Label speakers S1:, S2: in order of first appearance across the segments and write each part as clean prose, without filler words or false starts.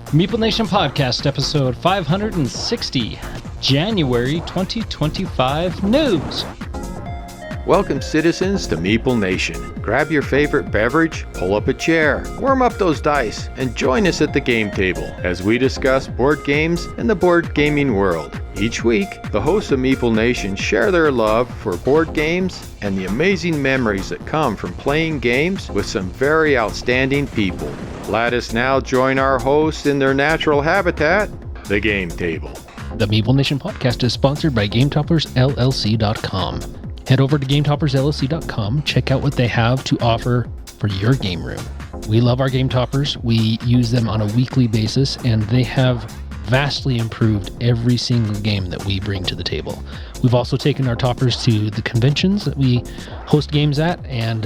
S1: Meeple Nation Podcast, episode 560, January 2025 news.
S2: Welcome, citizens, to Meeple Nation. Grab your favorite beverage, pull up a chair, warm up those dice, and join us at the game table as we discuss board games and the board gaming world. Each week, the hosts of Meeple Nation share their love for board games and the amazing memories that come from playing games with some very outstanding people. Let us now join our hosts in their natural habitat, the game table.
S3: The Meeple Nation Podcast is sponsored by GameToppersLLC.com. Head over to GameToppersLLC.com, check out what they have to offer for your game room. We love our Game Toppers. We use them on a weekly basis, and they have vastly improved every single game that we bring to the table. We've also taken our toppers to the conventions that we host games at, and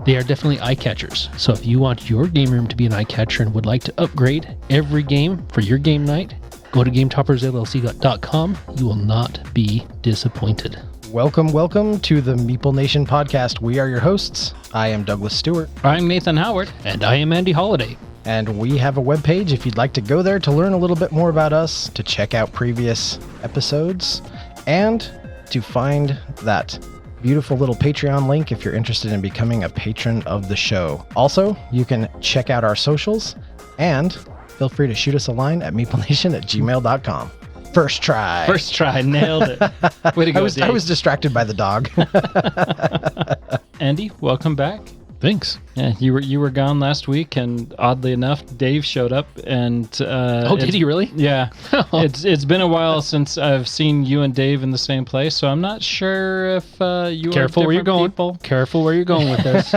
S3: they are definitely eye catchers. So if you want your game room to be an eye catcher and would like to upgrade every game for your game night, go to GameToppersLLC.com. You will not be disappointed.
S4: Welcome to the Meeple Nation Podcast. We are your hosts. I am Douglas Stewart.
S1: I'm Nathan Howard.
S3: And I am Andy Holiday.
S4: And we have a webpage if you'd like to go there to learn a little bit more about us, to check out previous episodes, and to find that beautiful little Patreon link if you're interested in becoming a patron of the show. Also, you can check out our socials, and feel free to shoot us a line at meeplenation@gmail.com. First try,
S1: nailed it. Way to go, Dave.
S4: I was distracted by the dog.
S1: Andy, welcome back.
S3: Thanks.
S1: Yeah, you were gone last week, and oddly enough, Dave showed up. And
S3: did he really?
S1: Yeah. It's been a while since I've seen you and Dave in the same place, so I'm not sure if you
S3: Careful
S1: are
S3: where you're going.
S1: people.
S3: Careful where you're going with this.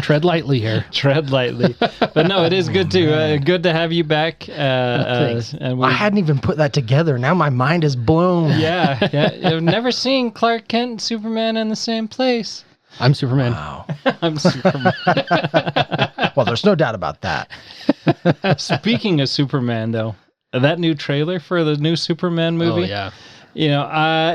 S3: Tread lightly here.
S1: Tread lightly. But no, it is good to have you back.
S4: And I hadn't even put that together. Now my mind is blown.
S1: Yeah. I've never seen Clark Kent and Superman in the same place.
S3: I'm Superman.
S4: Wow.
S1: I'm Superman.
S4: Well, there's no doubt about that.
S1: Speaking of Superman, though, that new trailer for the new Superman movie.
S3: Oh, yeah.
S1: You know,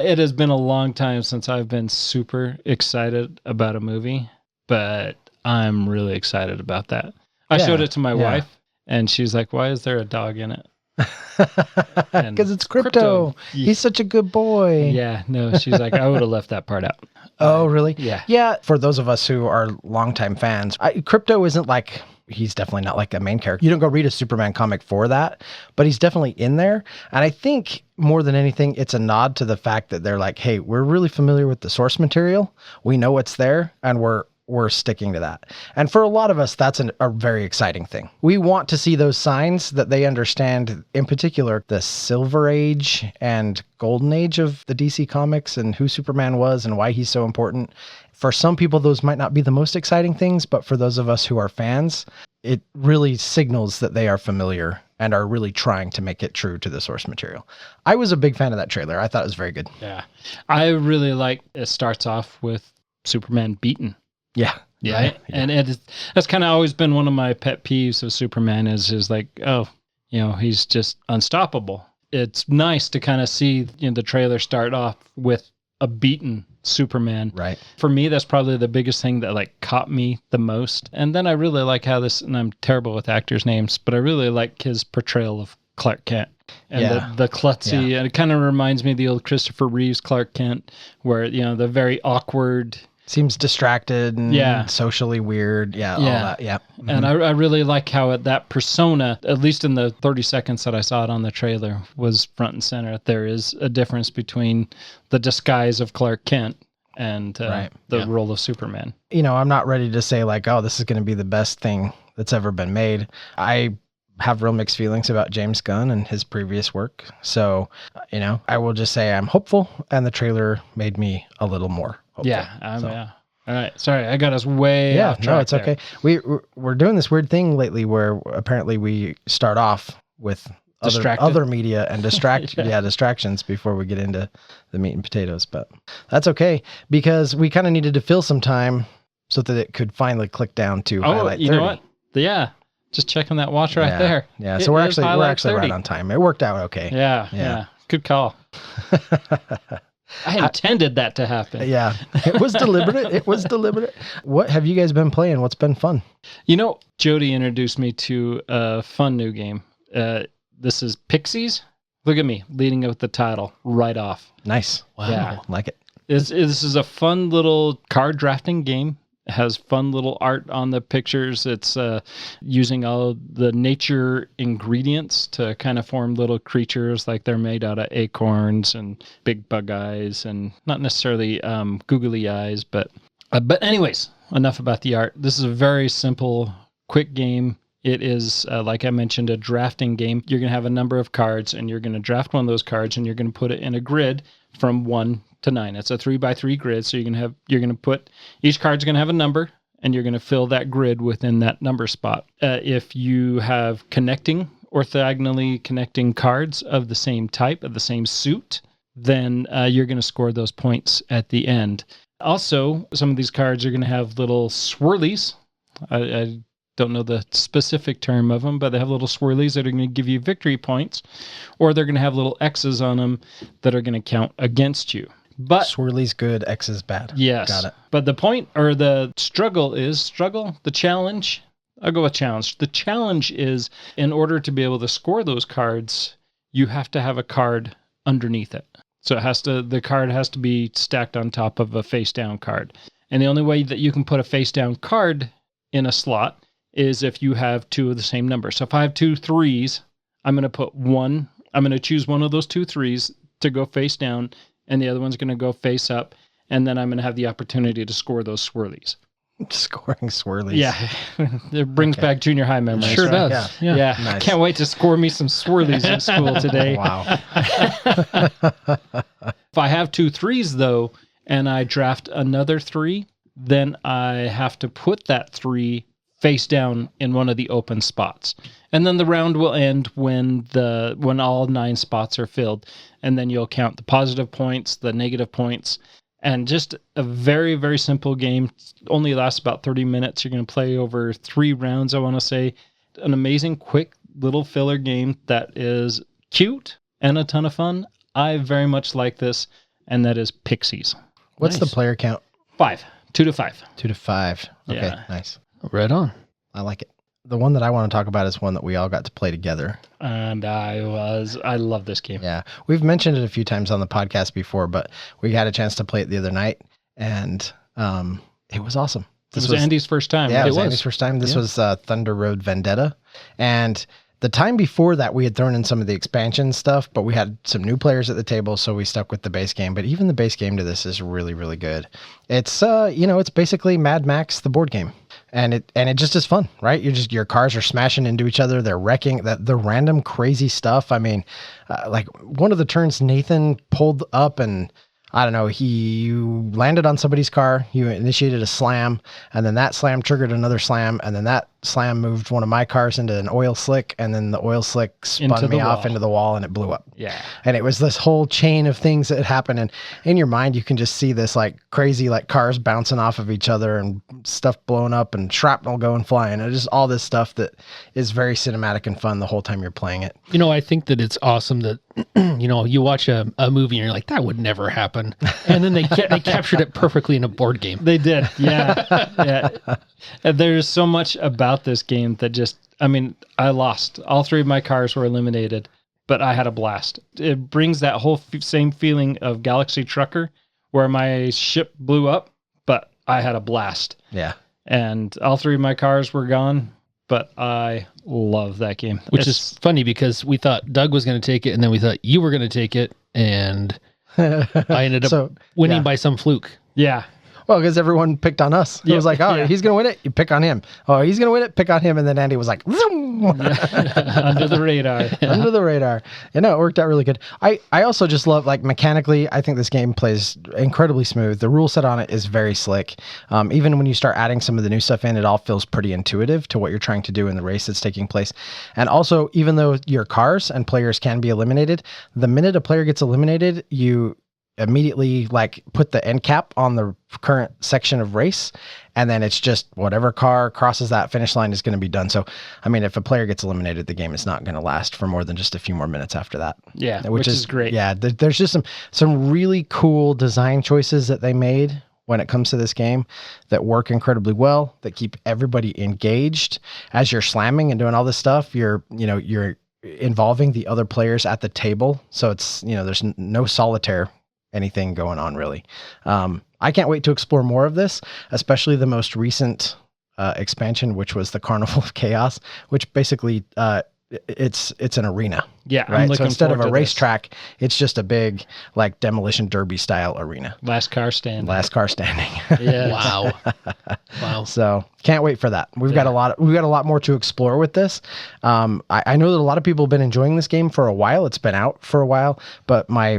S1: it has been a long time since I've been super excited about a movie, but I'm really excited about that. I showed it to my wife, and she's like, "Why is there a dog in it?"
S4: Because it's crypto. He's such a good boy.
S1: Yeah, no, she's like, I would have left that part out.
S4: Oh, really?
S1: Yeah.
S4: Yeah, for those of us who are longtime fans, Crypto isn't like, he's definitely not like a main character. You don't go read a Superman comic for that, but he's definitely in there. And I think more than anything, it's a nod to the fact that they're like, hey, we're really familiar with the source material. We know what's there, and we're sticking to that. And for a lot of us, that's a very exciting thing. We want to see those signs that they understand, in particular, the Silver Age and Golden Age of the DC Comics and who Superman was and why he's so important. For some people, those might not be the most exciting things, but for those of us who are fans, it really signals that they are familiar and are really trying to make it true to the source material. I was a big fan of that trailer. I thought it was very good.
S1: Yeah. I really like it starts off with Superman beaten.
S4: Yeah.
S1: Right. Yeah. And that's kind of always been one of my pet peeves of Superman is like, oh, you know, he's just unstoppable. It's nice to kind of see the trailer start off with a beaten Superman.
S4: Right.
S1: For me, that's probably the biggest thing that like caught me the most. And then I really like how this, and I'm terrible with actors' names, but I really like his portrayal of Clark Kent. And the klutzy, and it kind of reminds me of the old Christopher Reeves Clark Kent, where, the very awkward...
S4: Seems distracted and socially weird. All that. Yeah. Mm-hmm.
S1: And I really like how that persona, at least in the 30 seconds that I saw it on the trailer, was front and center. There is a difference between the disguise of Clark Kent and the role of Superman.
S4: I'm not ready to say like, oh, this is going to be the best thing that's ever been made. I have real mixed feelings about James Gunn and his previous work. So, I will just say I'm hopeful, and the trailer made me a little more hopeful.
S1: Yeah. All right. Sorry, I got us way off track.
S4: No, it's okay. We're doing this weird thing lately where apparently we start off with other media and distractions before we get into the meat and potatoes. But that's okay, because we kind of needed to fill some time so that it could finally click down to highlight 30.
S1: You know what? Yeah. Just checking that watch right there.
S4: Yeah. So we're actually right on time. It worked out okay.
S1: Yeah. Good call. I intended that to happen.
S4: Yeah. It was deliberate. What have you guys been playing? What's been fun?
S1: Jody introduced me to a fun new game. This is Pixies. Look at me leading with the title right off.
S4: Nice.
S3: Wow.
S1: Yeah.
S4: Like it.
S1: This is a fun little card drafting game. It has fun little art on the pictures. It's using all the nature ingredients to kind of form little creatures, like they're made out of acorns and big bug eyes, and not necessarily googly eyes. But anyways, enough about the art. This is a very simple, quick game. It is, like I mentioned, a drafting game. You're going to have a number of cards, and you're going to draft one of those cards, and you're going to put it in a grid from 1 to 9. It's a 3x3 grid, so you're going to put, each card's going to have a number, and you're going to fill that grid within that number spot. If you have orthogonally connecting cards of the same type, of the same suit, then you're going to score those points at the end. Also, some of these cards are going to have little swirlies. I don't know the specific term of them, but they have little swirlies that are going to give you victory points, or they're going to have little X's on them that are going to count against you. But
S4: Swirly's good, X is bad.
S1: yes,
S4: Got it.
S1: but the point, or the the challenge, I'll go with challenge. The challenge is, in order to be able to score those cards, you have to have a card underneath it. So the card has to be stacked on top of a face down card. And the only way that you can put a face down card in a slot is if you have 2 of the same number. So if I have 2 3s, I'm going to choose one of those 2 3s to go face down, and the other one's going to go face up, and then I'm going to have the opportunity to score those swirlies.
S4: Scoring swirlies.
S1: Yeah, it brings back junior high memories.
S3: Sure
S1: right?
S3: does.
S1: Yeah.
S4: Nice.
S1: Can't wait to score me some swirlies in school today.
S4: Wow.
S1: If I have 2 3s, though, and I draft another 3, then I have to put that 3 face down in one of the open spots. And then the round will end when all 9 spots are filled. And then you'll count the positive points, the negative points, and just a very, very simple game. Only lasts about 30 minutes. You're going to play over 3 rounds, I want to say. An amazing, quick little filler game that is cute and a ton of fun. I very much like this, and that is Pixies.
S4: What's
S3: Nice.
S4: the player count?
S1: 5. 2 to 5.
S4: 2 to 5. Okay,
S1: Yeah.
S4: nice.
S3: Right on.
S4: I like it. The one that I want to talk about is one that we all got to play together.
S1: And I love this game.
S4: Yeah. We've mentioned it a few times on the podcast before, but we had a chance to play it the other night, and it was awesome.
S1: This was Andy's first time.
S4: Yeah,
S1: right?
S4: it was Andy's first time. This was Thunder Road Vendetta. And the time before that, we had thrown in some of the expansion stuff, but we had some new players at the table, so we stuck with the base game. But even the base game to this is really, really good. It's it's basically Mad Max, the board game. And it just is fun, right? Your cars are smashing into each other. They're wrecking the random crazy stuff. I mean, like one of the turns, Nathan pulled up and I don't know, you landed on somebody's car, you initiated a slam, and then that slam triggered another slam, and then that slam moved one of my cars into an oil slick, and then the oil slick spun me off into the wall and it blew up.
S1: Yeah.
S4: And it was this whole chain of things that happened. And in your mind, you can just see this like crazy, like cars bouncing off of each other and stuff blowing up and shrapnel going flying. And just all this stuff that is very cinematic and fun the whole time you're playing it.
S3: You know, I think that it's awesome that, you watch a movie and you're like, that would never happen. And then they captured it perfectly in a board game.
S1: They did. Yeah. Yeah. And there's so much about this game that I lost. All 3 of my cars were eliminated, but I had a blast. It brings that whole same feeling of Galaxy Trucker where my ship blew up, but I had a blast.
S4: Yeah.
S1: And all 3 of my cars were gone, but I love that game.
S3: Which is funny because we thought Doug was going to take it, and then we thought you were going to take it, and I ended up winning by some fluke.
S1: Yeah.
S4: Well, because everyone picked on us. It was like, he's going to win it. You pick on him. Oh, he's going to win it. Pick on him. And then Andy was like, zoom!
S1: Under the radar.
S4: Under the radar. You know, it worked out really good. I also just love, like, mechanically, I think this game plays incredibly smooth. The rule set on it is very slick. Even when you start adding some of the new stuff in, it all feels pretty intuitive to what you're trying to do in the race that's taking place. And also, even though your cars and players can be eliminated, the minute a player gets eliminated, you immediately like put the end cap on the current section of race, and then it's just whatever car crosses that finish line is going to be done. So I mean, if a player gets eliminated, the game is not going to last for more than just a few more minutes after that.
S1: Yeah, which is great.
S4: Yeah, there's just some really cool design choices that they made when it comes to this game that work incredibly well, that keep everybody engaged as you're slamming and doing all this stuff. You're involving the other players at the table. So it's, there's no solitaire anything going on really. I can't wait to explore more of this, especially the most recent expansion, which was the Carnival of Chaos, which basically it's an arena.
S1: Yeah,
S4: right. So instead of a racetrack, it's just a big like demolition derby style arena.
S1: Last car standing.
S3: Yeah. Wow. Wow.
S4: So can't wait for that. We've got a lot more to explore with this. I know that a lot of people have been enjoying this game for a while. It's been out for a while, but my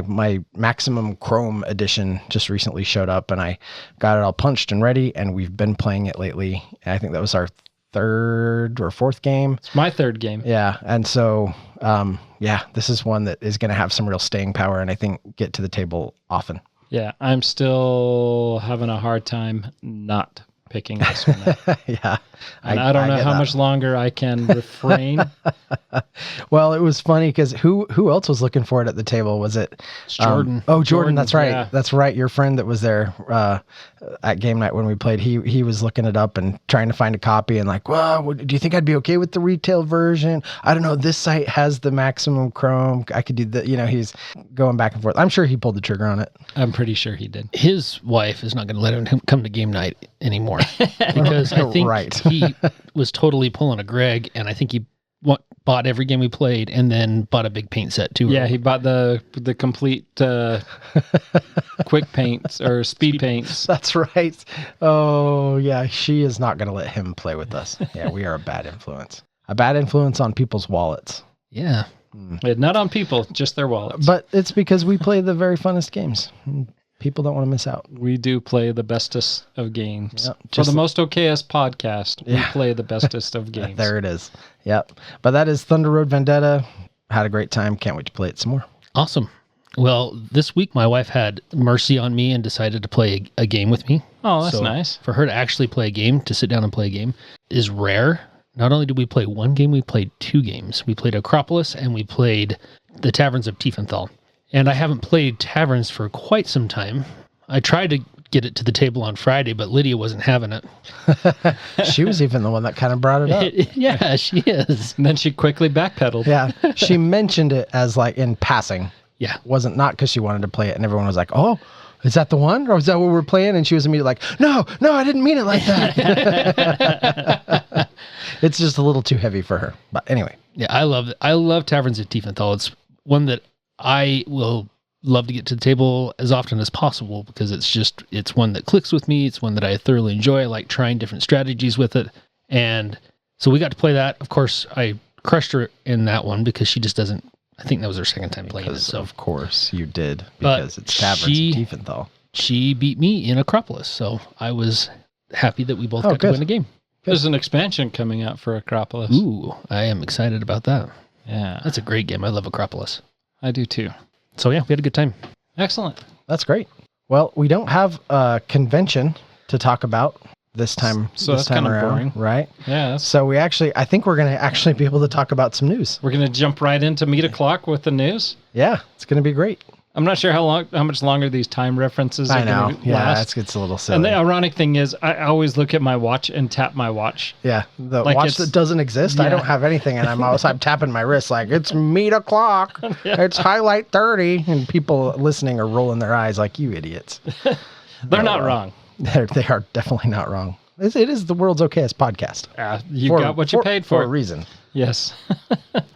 S4: Maximum Chrome edition just recently showed up, and I got it all punched and ready, and we've been playing it lately. I think that was our third or fourth game.
S1: It's my third game.
S4: Yeah. And so, this is one that is going to have some real staying power, and I think get to the table often.
S1: Yeah. I'm still having a hard time not picking this one up.
S4: Yeah.
S1: And I don't know how much longer I can refrain.
S4: Well, it was funny because who else was looking for it at the table? Was it
S3: Jordan?
S4: Jordan, that's right.
S1: Yeah.
S4: That's right. Your friend that was there at game night when we played, he was looking it up and trying to find a copy and like, well, do you think I'd be okay with the retail version? I don't know. This site has the Maximum Chrome. I could do that. He's going back and forth. I'm sure he pulled the trigger on it.
S1: I'm pretty sure he did.
S3: His wife is not going to let him come to game night anymore because I think he was totally pulling a Greg, and I think he bought every game we played and then bought a big paint set too.
S1: Yeah, he bought the complete quick paints or speed paints.
S4: That's right. Oh, yeah. She is not going to let him play with us. Yeah, we are a bad influence. A bad influence on people's wallets.
S3: Yeah.
S1: Not on people, just their wallets.
S4: But it's because we play the very funnest games. People don't want to miss out.
S1: We do play the bestest of games.
S4: Yep,
S1: For the most okayest podcast, we
S4: Yeah.
S1: play the bestest of games.
S4: There it is. Yep. But that is Thunder Road Vendetta. Had a great time. Can't wait to play it some more.
S3: Awesome. Well, this week my wife had mercy on me and decided to play a game with me.
S1: Oh, that's
S3: So
S1: nice.
S3: For her to actually play a game, to sit down and play a game, is rare. Not only did we play one game, we played two games. We played Acropolis and we played the Taverns of Tiefenthal. And I haven't played Taverns for quite some time. I tried to get it to the table on Friday, but Lydia wasn't having it.
S4: She was even the one that kind of brought it up.
S3: Yeah, she is.
S1: And then she quickly backpedaled.
S4: Yeah. She mentioned it as like in passing.
S3: Yeah.
S4: Wasn't not because she wanted to play it, and everyone was like, oh, is that the one? Or is that what we're playing? And she was immediately like, no, I didn't mean it like that. It's just a little too heavy for her. But anyway.
S3: Yeah, I love Taverns of Tiefenthal. It's one that I will love to get to the table as often as possible because it's one that clicks with me. It's one that I thoroughly enjoy. I like trying different strategies with it. And so we got to play that. Of course, I crushed her in that one because she just doesn't, I think that was her second time playing it. So
S4: of course you did, because it's Taverns of Tiefenthal.
S3: She beat me in Acropolis. So I was happy that we both got to win a game.
S1: There's an expansion coming out for Acropolis.
S3: Ooh, I am excited about that.
S1: Yeah.
S3: That's a great game. I love Acropolis.
S1: I do too.
S3: So yeah, we had a good time.
S1: Excellent.
S4: That's great. Well, we don't have a convention to talk about this time.
S1: So
S4: this
S1: that's kind of
S4: around,
S1: boring.
S4: right?
S1: Yeah.
S4: So I think we're going to actually be able to talk about some news.
S1: We're going to jump right into Meet O'Clock with the news.
S4: Yeah, it's going to be great.
S1: I'm not sure how much longer these time references are going to
S4: Yeah,
S1: last.
S4: it's a little silly.
S1: And the ironic thing is, I always look at my watch and tap my watch.
S4: Yeah, the
S1: Like
S4: watch that doesn't exist. I
S1: Yeah.
S4: don't have anything, and I'm tapping my wrist like it's Meet O'Clock. It's highlight 30, and people listening are rolling their eyes like, you idiots.
S1: They're not wrong.
S4: They are definitely not wrong. It is the world's okayest podcast.
S1: You got what you paid for.
S4: For a reason.
S1: Yes.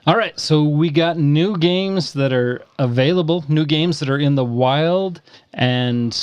S1: All right. So we got new games that are available, new games that are in the wild, and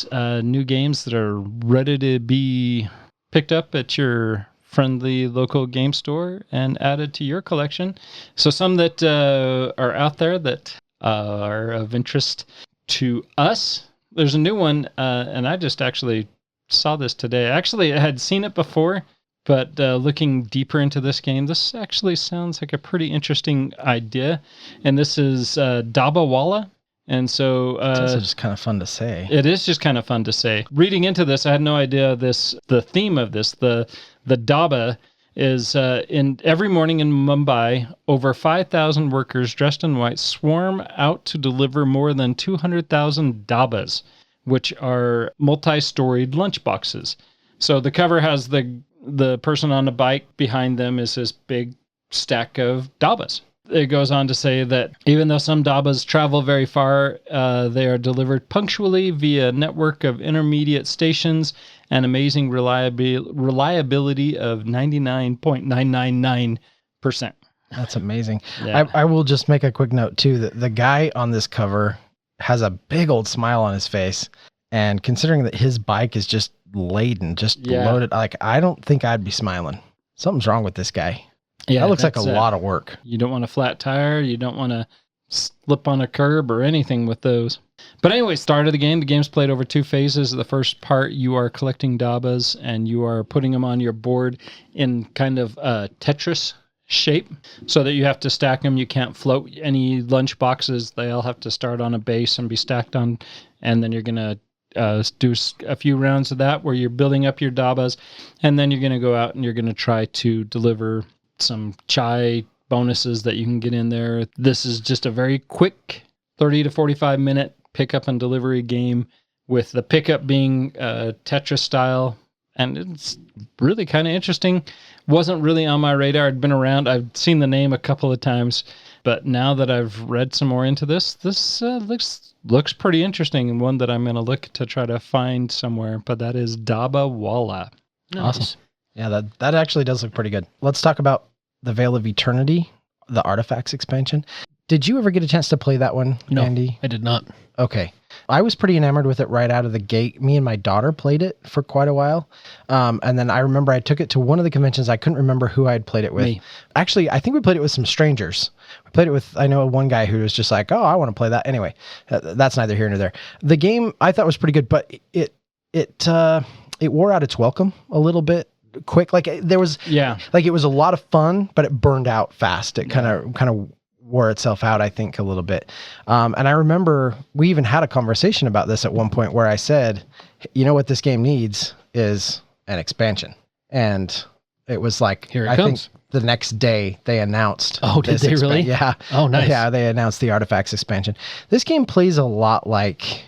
S1: new games that are ready to be picked up at your friendly local game store and added to your collection. So some that are out there that are of interest to us. There's a new one, and I just actually saw this today. Actually, I had seen it before, but looking deeper into this game, this actually sounds like a pretty interesting idea. And this is Dabawala. And so
S4: It's just kind of fun to say.
S1: it is just kind of fun to say. Reading into this, I had no idea the theme of this, the Daba, is in every morning in Mumbai, over 5,000 workers dressed in white swarm out to deliver more than 200,000 dabas, which are multi-storied lunchboxes. So the cover has the person on a bike. Behind them is this big stack of dabas. it goes on to say that even though some Dabas travel very far, they are delivered punctually via a network of intermediate stations and amazing reliability of 99.999%.
S4: That's amazing.
S1: Yeah.
S4: I will just make a quick note too that the guy on this cover has a big old smile on his face. And considering that his bike is just laden, loaded, like I don't think I'd be smiling. Something's wrong with this guy. Yeah, that looks like a lot of work.
S1: You don't want a flat tire. You don't want to slip on a curb or anything with those. But anyway, start of the game. The game's played over 2 phases. The first part, you are collecting Dabas and you are putting them on your board in kind of Tetris shape so that you have to stack them. You can't float any lunch boxes. They all have to start on a base and be stacked on. And then you're going to do a few rounds of that where you're building up your Dabas. And then you're going to go out and you're going to try to deliver some chai bonuses that you can get in there. This is just a very quick 30 to 45 minute pickup and delivery game with the pickup being Tetris style. And it's really kind of interesting. Wasn't really on my radar. I'd been around. I've seen the name a couple of times. But now that I've read some more into this looks pretty interesting and one that I'm going to look to try to find somewhere. But that is Daba Walla.
S3: Nice.
S4: Awesome. Yeah, that actually does look pretty good. Let's talk about the Veil of Eternity, the Artifacts expansion. Did you ever get a chance to play that one,
S3: No,
S4: Andy?
S3: I did not.
S4: Okay. I was pretty enamored with it right out of the gate. Me and my daughter played it for quite a while. And then I remember I took it to one of the conventions. I couldn't remember who I'd played it with.
S3: Me.
S4: Actually, I think we played it with some strangers. We played it with, I know one guy who was just like, oh, I want to play that. Anyway, that's neither here nor there. The game I thought was pretty good, but it wore out its welcome a little bit quick. Like there was, like it was a lot of fun, but it burned out fast. It kind of wore itself out, I think, a little bit. And I remember we even had a conversation about this at one point where I said, you know what this game needs is an expansion. And it was like,
S3: Here it comes.
S4: think the next day they announced.
S3: Oh, did they really?
S4: Yeah.
S3: Oh, nice.
S4: Yeah, they announced the Artifacts expansion. This game plays a lot like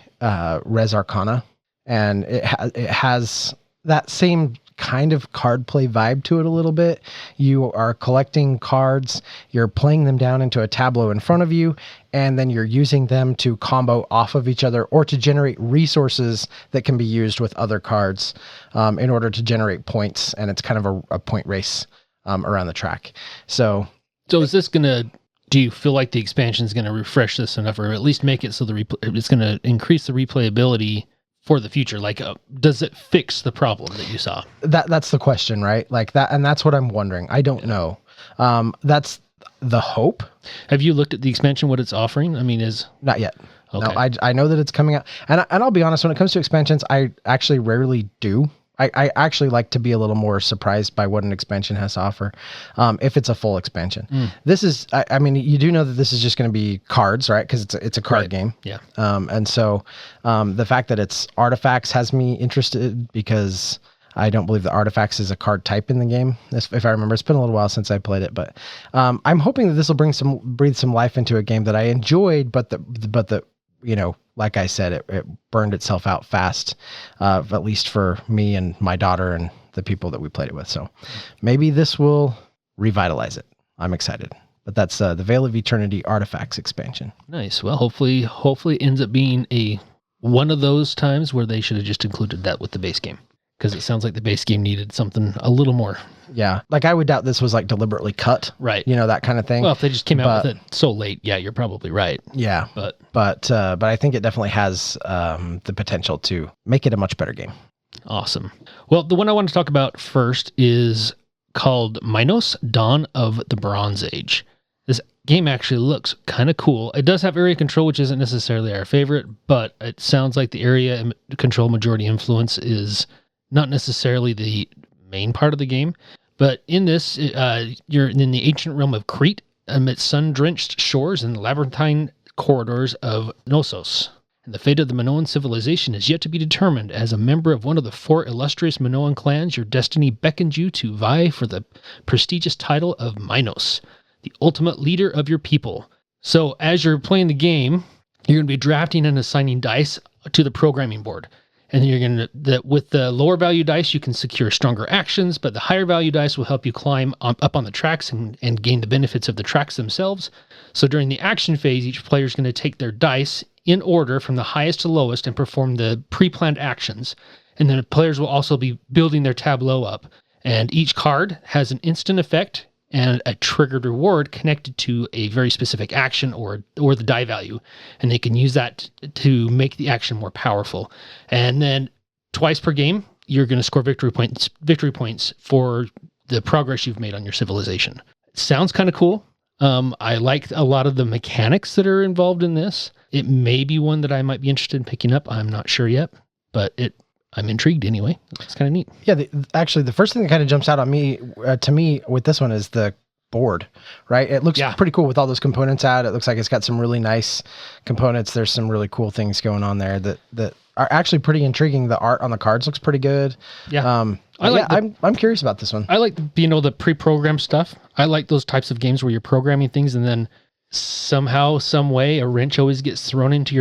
S4: Res Arcana, and it has that same kind of card play vibe to it a little bit. You are collecting cards, you're playing them down into a tableau in front of you, and then you're using them to combo off of each other or to generate resources that can be used with other cards in order to generate points. And it's kind of a point race around the track. So
S3: is this going to, do you feel like the expansion is going to refresh this enough, or at least make it so it's going to increase the replayability for the future? Like, does it fix the problem that you saw?
S4: That's the question, right? Like that, and that's what I'm wondering. I don't know. That's the hope.
S3: Have you looked at the expansion, what it's offering? I mean,
S4: not yet.
S3: Okay.
S4: No, I know that it's coming out, and I'll be honest, when it comes to expansions, I actually rarely do. I actually like to be a little more surprised by what an expansion has to offer, if it's a full expansion. This is, I mean, you do know that this is just going to be cards, right? Because it's a card game.
S3: Yeah.
S4: And so the fact that it's Artifacts has me interested, because I don't believe the Artifacts is a card type in the game. If I remember, it's been a little while since I played it, but I'm hoping that this will breathe some life into a game that I enjoyed, but the you know, like I said, it burned itself out fast, at least for me and my daughter and the people that we played it with. So maybe this will revitalize it. I'm excited. But that's the Veil of Eternity Artifacts expansion.
S3: Nice. Well, hopefully it ends up being one of those times where they should have just included that with the base game, because it sounds like the base game needed something a little more.
S4: Yeah. Like I would doubt this was like deliberately cut.
S3: Right.
S4: You know, that kind of thing.
S3: Well, if they just came out with it so late, yeah, you're probably right.
S4: Yeah. But I think it definitely has the potential to make it a much better game.
S3: Awesome. Well, the one I want to talk about first is called Minos, Dawn of the Bronze Age. This game actually looks kind of cool. It does have area control, which isn't necessarily our favorite, but it sounds like the area control majority influence is not necessarily the main part of the game. But in this, you're in the ancient realm of Crete, amidst sun-drenched shores and labyrinthine corridors of Knossos. And the fate of the Minoan civilization is yet to be determined. As a member of one of the 4 illustrious Minoan clans, your destiny beckons you to vie for the prestigious title of Minos, the ultimate leader of your people. So as you're playing the game, you're going to be drafting and assigning dice to the programming board. And then with the lower value dice, you can secure stronger actions, but the higher value dice will help you climb up on the tracks and gain the benefits of the tracks themselves. So during the action phase, each player is going to take their dice in order from the highest to lowest and perform the pre-planned actions. And then the players will also be building their tableau up. And each card has an instant effect and a triggered reward connected to a very specific action or the die value. And they can use that to make the action more powerful. And then twice per game, you're going to score victory points for the progress you've made on your civilization. Sounds kind of cool. I like a lot of the mechanics that are involved in this. It may be one that I might be interested in picking up. I'm not sure yet, but I'm intrigued anyway. It's kind of neat.
S4: Yeah, actually, the first thing that kind of jumps out on me to me with this one is the board, right? It looks pretty cool with all those components out. It looks like it's got some really nice components. There's some really cool things going on there that are actually pretty intriguing. The art on the cards looks pretty good.
S3: Yeah.
S4: I'm curious about this one.
S3: I like the pre-programmed stuff. I like those types of games where you're programming things and then somehow, some way, a wrench always gets thrown into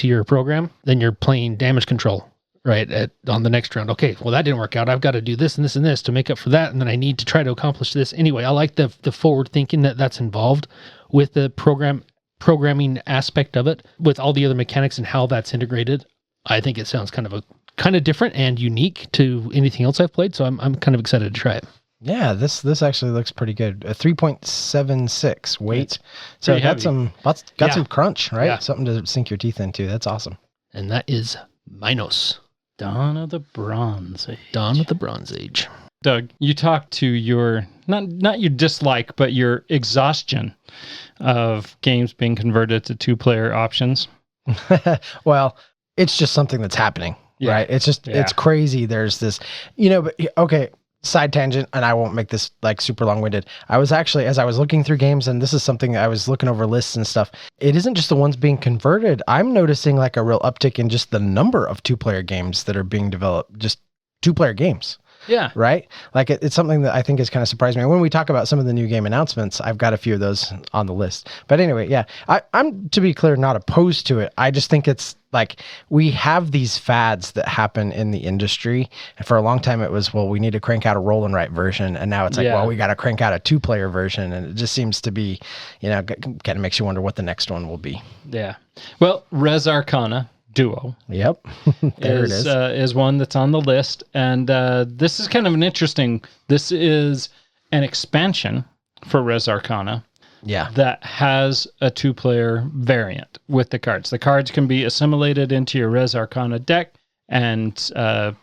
S3: your program. Then you're playing damage control. Right, on the next round. Okay, well, that didn't work out. I've got to do this and this and this to make up for that, and then I need to try to accomplish this. Anyway, I like the forward thinking that's involved with the programming aspect of it, with all the other mechanics and how that's integrated. I think it sounds kind of different and unique to anything else I've played, so I'm kind of excited to try it.
S4: Yeah, this actually looks pretty good. A 3.76 weight, so got some crunch, right?
S3: Yeah.
S4: Something to sink your teeth into. That's awesome.
S3: And that is Minos.
S1: Dawn of the Bronze Age.
S3: Dawn of the Bronze Age.
S1: Doug, you talked to your, not your dislike, but your exhaustion of games being converted to two-player options.
S4: Well, it's just something that's happening, right? It's just, it's crazy. There's this, but okay, side tangent, and I won't make this like super long-winded. I was actually, as I was looking through games, and this is something I was looking over lists and stuff, it isn't just the ones being converted. I'm noticing like a real uptick in just the number of two-player games that are being developed, just two-player games.
S1: Yeah.
S4: Right? Like it's something that I think has kind of surprised me. When we talk about some of the new game announcements, I've got a few of those on the list. But anyway, yeah, I'm, to be clear, not opposed to it. I just think it's like we have these fads that happen in the industry. And for a long time, it was, well, we need to crank out a roll and write version. And now it's like, well, we got to crank out a two-player version. And it just seems to be, kind of makes you wonder what the next one will be.
S1: Yeah. Well, Res Arcana Duo.
S4: Yep. There it is.
S1: Is one that's on the list. And this is kind of this is an expansion for Res Arcana.
S4: Yeah.
S1: That has a two-player variant with the cards. The cards can be assimilated into your Res Arcana deck and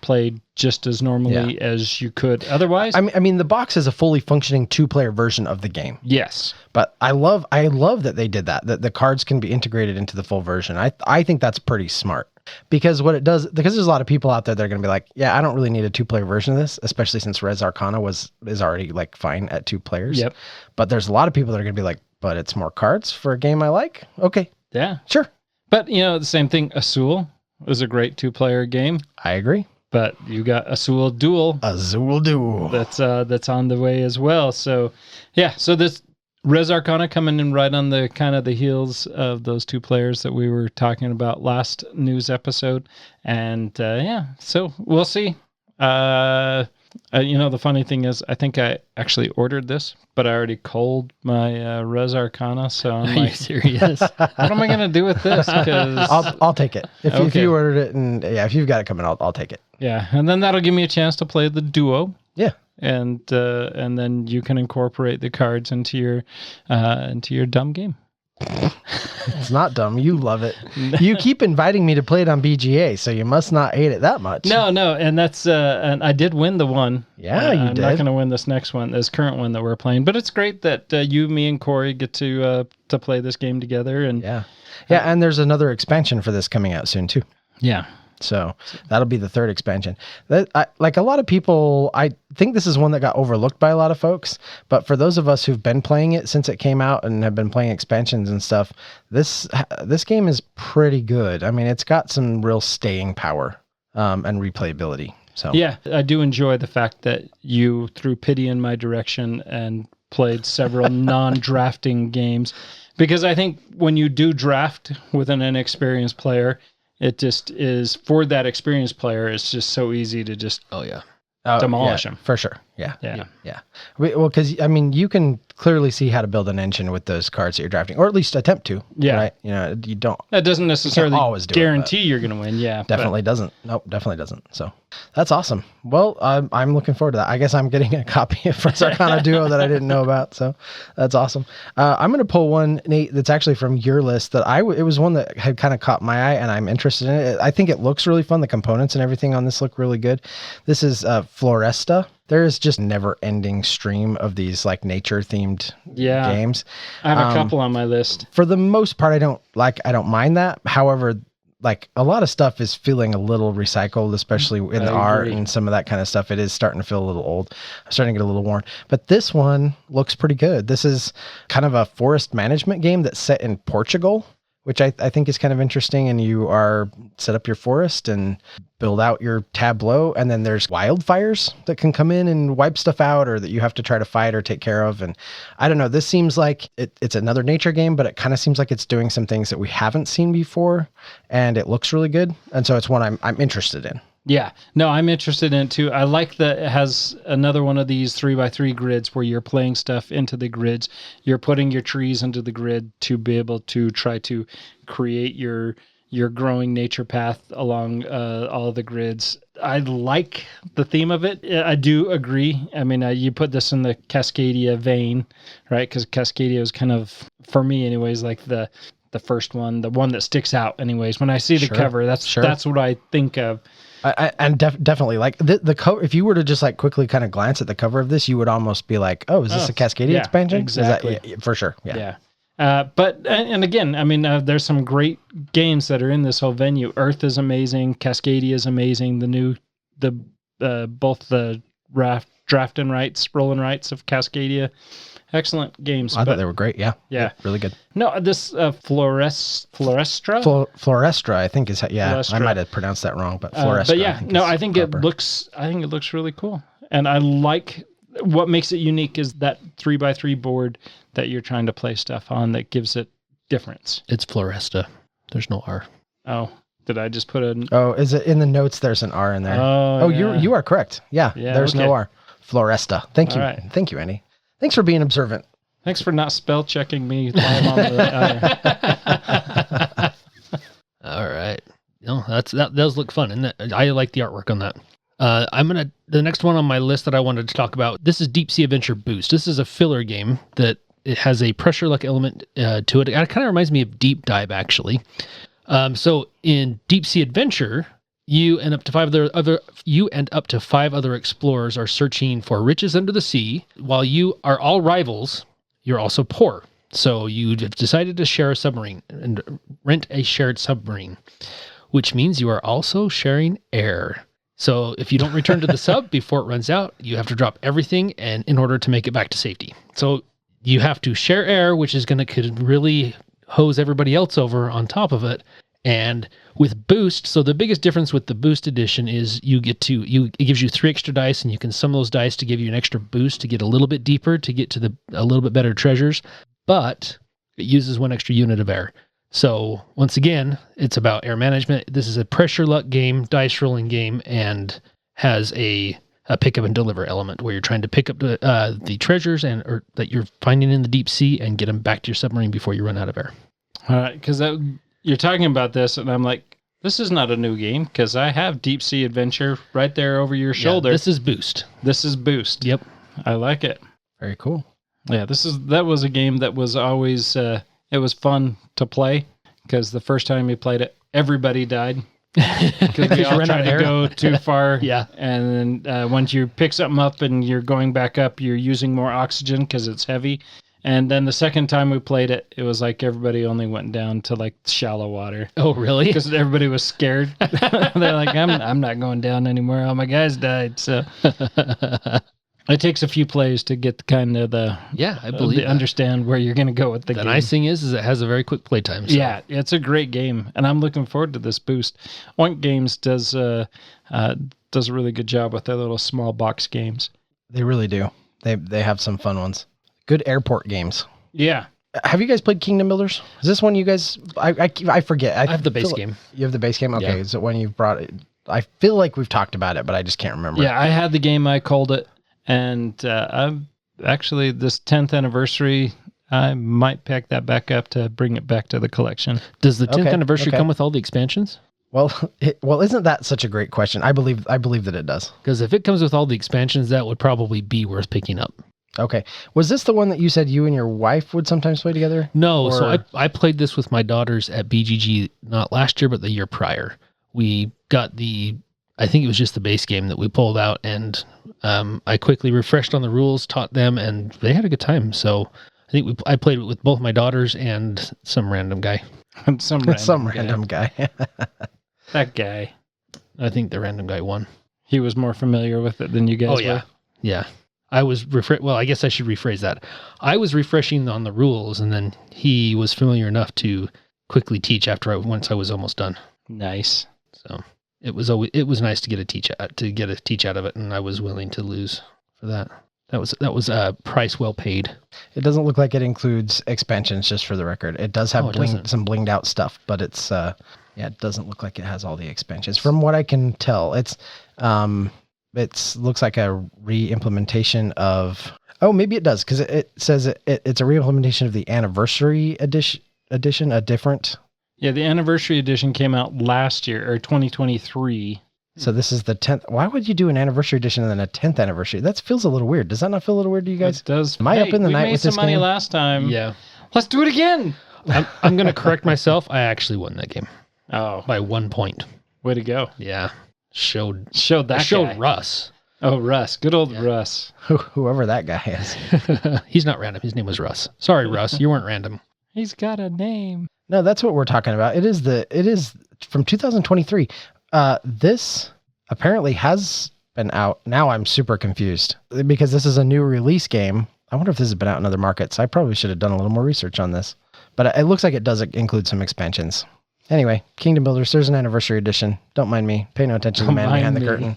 S1: played just as normally as you could otherwise.
S4: I mean, the box is a fully functioning two-player version of the game.
S1: Yes.
S4: But I love that they did that the cards can be integrated into the full version. I think that's pretty smart. Because what it does, because there's a lot of people out there that are going to be like, yeah, I don't really need a two-player version of this, especially since Res Arcana is already like fine at two players.
S1: Yep.
S4: But there's a lot of people that are going to be like, but it's more cards for a game I like. Okay.
S1: Yeah.
S4: Sure.
S1: But the same thing, Azul was a great two-player game.
S4: I agree.
S1: But you got Azul Duel.
S4: Azul Duel.
S1: That's on the way as well. So yeah, so this Res Arcana coming in right on the kind of the heels of those two players that we were talking about last news episode. And so we'll see. The funny thing is, I think I actually ordered this, but I already culled my Res Arcana. So I'm
S3: Are you serious?
S1: what am I going to do with this? 'Cause
S4: I'll take it. If you ordered it, and if you've got it coming, I'll take it.
S1: Yeah, and then that'll give me a chance to play the Duo.
S4: Yeah.
S1: And then you can incorporate the cards into your dumb game.
S4: It's not dumb. You love it. You keep inviting me to play it on BGA, so you must not hate it that much.
S1: No, and that's and I did win the one.
S4: Yeah, you
S1: I'm
S4: did.
S1: not going to win this current one that we're playing, but it's great that you, me, and Corey get to play this game together. And
S4: and there's another expansion for this coming out soon too.
S1: Yeah.
S4: So that'll be the third expansion. Like a lot of people, I think this is one that got overlooked by a lot of folks. But for those of us who've been playing it since it came out and have been playing expansions and stuff, this game is pretty good. I mean, it's got some real staying power and replayability. So
S1: yeah, I do enjoy the fact that you threw pity in my direction and played several non-drafting games, because I think when you do draft with an inexperienced player, it just is for that experienced player. It's just so easy to just demolish them
S4: for sure. Yeah. Well, because I mean, you can clearly see how to build an engine with those cards that you're drafting, or at least attempt to.
S1: Yeah.
S4: Right. You know, you don't.
S1: That doesn't necessarily
S4: always
S1: guarantee you're going to win. Yeah.
S4: Definitely doesn't. Nope. Definitely doesn't. So that's awesome. Well, I'm looking forward to that. I guess I'm getting a copy of First Arcana Duo that I didn't know about. So that's awesome. I'm going to pull one, Nate, that's actually from your list that it was one that had kind of caught my eye and I'm interested in it. I think it looks really fun. The components and everything on this look really good. This is Floresta. There is just never-ending stream of these like nature-themed games.
S1: I have a couple on my list.
S4: For the most part, I don't mind that. However, like a lot of stuff is feeling a little recycled, especially in the art and some of that kind of stuff. It is starting to feel a little old. I'm starting to get a little worn. But this one looks pretty good. This is kind of a forest management game that's set in Portugal, which I think is kind of interesting. And you set up your forest and build out your tableau. And then there's wildfires that can come in and wipe stuff out, or that you have to try to fight or take care of. And I don't know, this seems like it's another nature game, but it kind of seems like it's doing some things that we haven't seen before. And it looks really good. And so it's one I'm interested in.
S1: Yeah, no, I'm interested in it too. I like that it has another one of these 3x3 grids where you're playing stuff into the grids. You're putting your trees into the grid to be able to try to create your growing nature path along all the grids. I like the theme of it. I do agree. I mean, you put this in the Cascadia vein, right? Because Cascadia is kind of, for me anyways, like the first one, the one that sticks out anyways. When I see the cover, that's what I think of.
S4: Definitely like the cover. If you were to just like quickly kind of glance at the cover of this, you would almost be like, "Oh, is this a Cascadia expansion?"
S1: Exactly,
S4: for sure. Yeah.
S1: But again, I mean, there's some great games that are in this whole venue. Earth is amazing. Cascadia is amazing. Both the draft and rights, roll and rights of Cascadia. Excellent games.
S4: I thought they were great. Yeah. Really good.
S1: No, this Florestra?
S4: Florestra, I think is, Florestra. I might have pronounced that wrong, but Florestra.
S1: But yeah, I think it looks really cool. And I like what makes it unique is that 3x3 board that you're trying to play stuff on that gives it difference.
S3: It's Floresta. There's no R.
S1: Oh, did I just put an...
S4: Oh, is it in the notes? There's an R in there. Oh, you are correct. Yeah, there's no R. Floresta. Thank you. Right. Thank you, Andy. Thanks for being observant.
S1: Thanks for not spell checking me live on the
S3: All right. No, that does look fun, and I like the artwork on that. The next one on my list that I wanted to talk about. This is Deep Sea Adventure Boost. This is a filler game that it has a pressure luck element to it. It kind of reminds me of Deep Dive, actually. So in Deep Sea Adventure, you and up to five other explorers are searching for riches under the sea. While you are all rivals, you're also poor. So you've decided to share a submarine and rent a shared submarine, which means you are also sharing air. So if you don't return to the sub before it runs out, you have to drop everything and in order to make it back to safety. So you have to share air, which is could really hose everybody else over on top of it. And with Boost, so the biggest difference with the Boost edition is it gives you 3 extra dice, and you can sum those dice to give you an extra boost to get a little bit deeper, to get to a little bit better treasures, but it uses 1 extra unit of air. So once again, it's about air management. This is a pressure luck game, dice rolling game, and has a pick up and deliver element where you're trying to pick up the treasures or that you're finding in the deep sea and get them back to your submarine before you run out of air.
S1: All right, because you're talking about this, and I'm like, this is not a new game, because I have Deep Sea Adventure right there over your shoulder.
S3: This is Boost.
S1: Yep. I like it.
S4: Very cool.
S1: Yeah, that was a game that was always, it was fun to play, because the first time we played it, everybody died. Because we all tried to go too far.
S3: Yeah.
S1: And then once you pick something up and you're going back up, you're using more oxygen because it's heavy. And then the second time we played it, it was like everybody only went down to like shallow water.
S3: Oh, really?
S1: Because everybody was scared. They're like, I'm not going down anymore. All my guys died. So it takes a few plays to get understand where you're going to go with the game.
S3: The nice thing is it has a very quick playtime. So.
S1: Yeah, it's a great game, and I'm looking forward to this Boost. Oink Games does a really good job with their little small box games.
S4: They really do. They have some fun ones. Good airport games.
S1: Yeah.
S4: Have you guys played Kingdom Builders? Is this one you guys? I forget.
S3: I have the base game.
S4: You have the base game. Okay,
S3: Yeah.
S4: is it when you've brought it? I feel like we've talked about it, but I just can't remember.
S1: Yeah, I had the game. I called it, and I'm actually this 10th anniversary. I might pick that back up to bring it back to the collection.
S3: Does the 10th anniversary come with all the expansions?
S4: Well, isn't that such a great question? I believe that it does.
S3: Because if it comes with all the expansions, that would probably be worth picking up.
S4: Okay. Was this the one that you said you and your wife would sometimes play together?
S3: No. So I played this with my daughters at BGG, not last year, but the year prior. We got I think it was just the base game that we pulled out, and I quickly refreshed on the rules, taught them, and they had a good time. So I think I played it with both my daughters and some random guy.
S1: Some
S4: random guy.
S1: That guy.
S3: I think the random guy won.
S1: He was more familiar with it than you guys were.
S3: Yeah. I was well, I guess I should rephrase that. I was refreshing on the rules, and then he was familiar enough to quickly teach once I was almost done.
S1: Nice.
S3: So it was nice to get a teach out of it, and I was willing to lose for that. That was a price well paid.
S4: It doesn't look like it includes expansions, just for the record. It does have some blinged out stuff, but it's it doesn't look like it has all the expansions. From what I can tell, it's looks like a re-implementation of. Oh, maybe it does, because it says it's a re-implementation of the anniversary edition, a different.
S1: Yeah, the anniversary edition came out last year, or 2023.
S4: So this is the 10th. Why would you do an anniversary edition and then a 10th anniversary? That feels a little weird. Does that not feel a little weird to you guys?
S1: It does.
S4: Am I up in the night with this game?
S1: We made some money last time.
S3: Yeah.
S1: Let's do it again.
S3: I'm going to correct myself. I actually won that game.
S1: Oh.
S3: By 1 point.
S1: Way to go.
S3: Yeah. Showed
S1: Russ. Oh, Russ. Good old Russ.
S4: Whoever that guy is.
S3: He's not random. His name was Russ. Sorry, Russ. You weren't random.
S1: He's got a name.
S4: No, that's what we're talking about. It is from 2023. This apparently has been out. Now I'm super confused because this is a new release game. I wonder if this has been out in other markets. I probably should have done a little more research on this, but it looks like it does include some expansions. Anyway, Kingdom Builders, there's an anniversary edition. Don't mind me. Pay no attention to the man behind the curtain.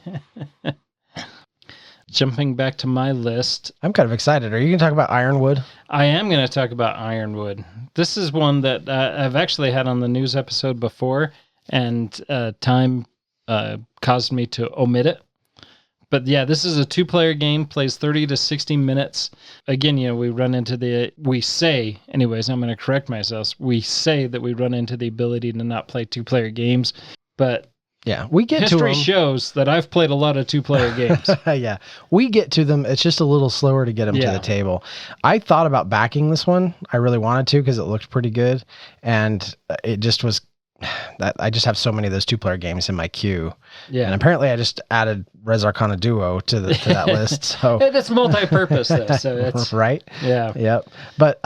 S1: Jumping back to my list.
S4: I'm kind of excited. Are you going to talk about Ironwood?
S1: I am going to talk about Ironwood. This is one that I've actually had on the news episode before, and time caused me to omit it. But yeah, this is a 2-player game, plays 30 to 60 minutes. Again, we say, anyways, I'm going to correct myself. We say that we run into the ability to not play 2-player games, but
S4: yeah, we get to them.
S1: History shows that I've played a lot of 2-player games.
S4: Yeah, we get to them. It's just a little slower to get them to the table. I thought about backing this one. I really wanted to because it looked pretty good, and it just was that I just have so many of those 2-player games in my queue. Yeah, and apparently I just added Res Arcana Duo to that list. So
S1: that's multi-purpose, though. So it's
S4: right.
S1: Yeah.
S4: Yep. But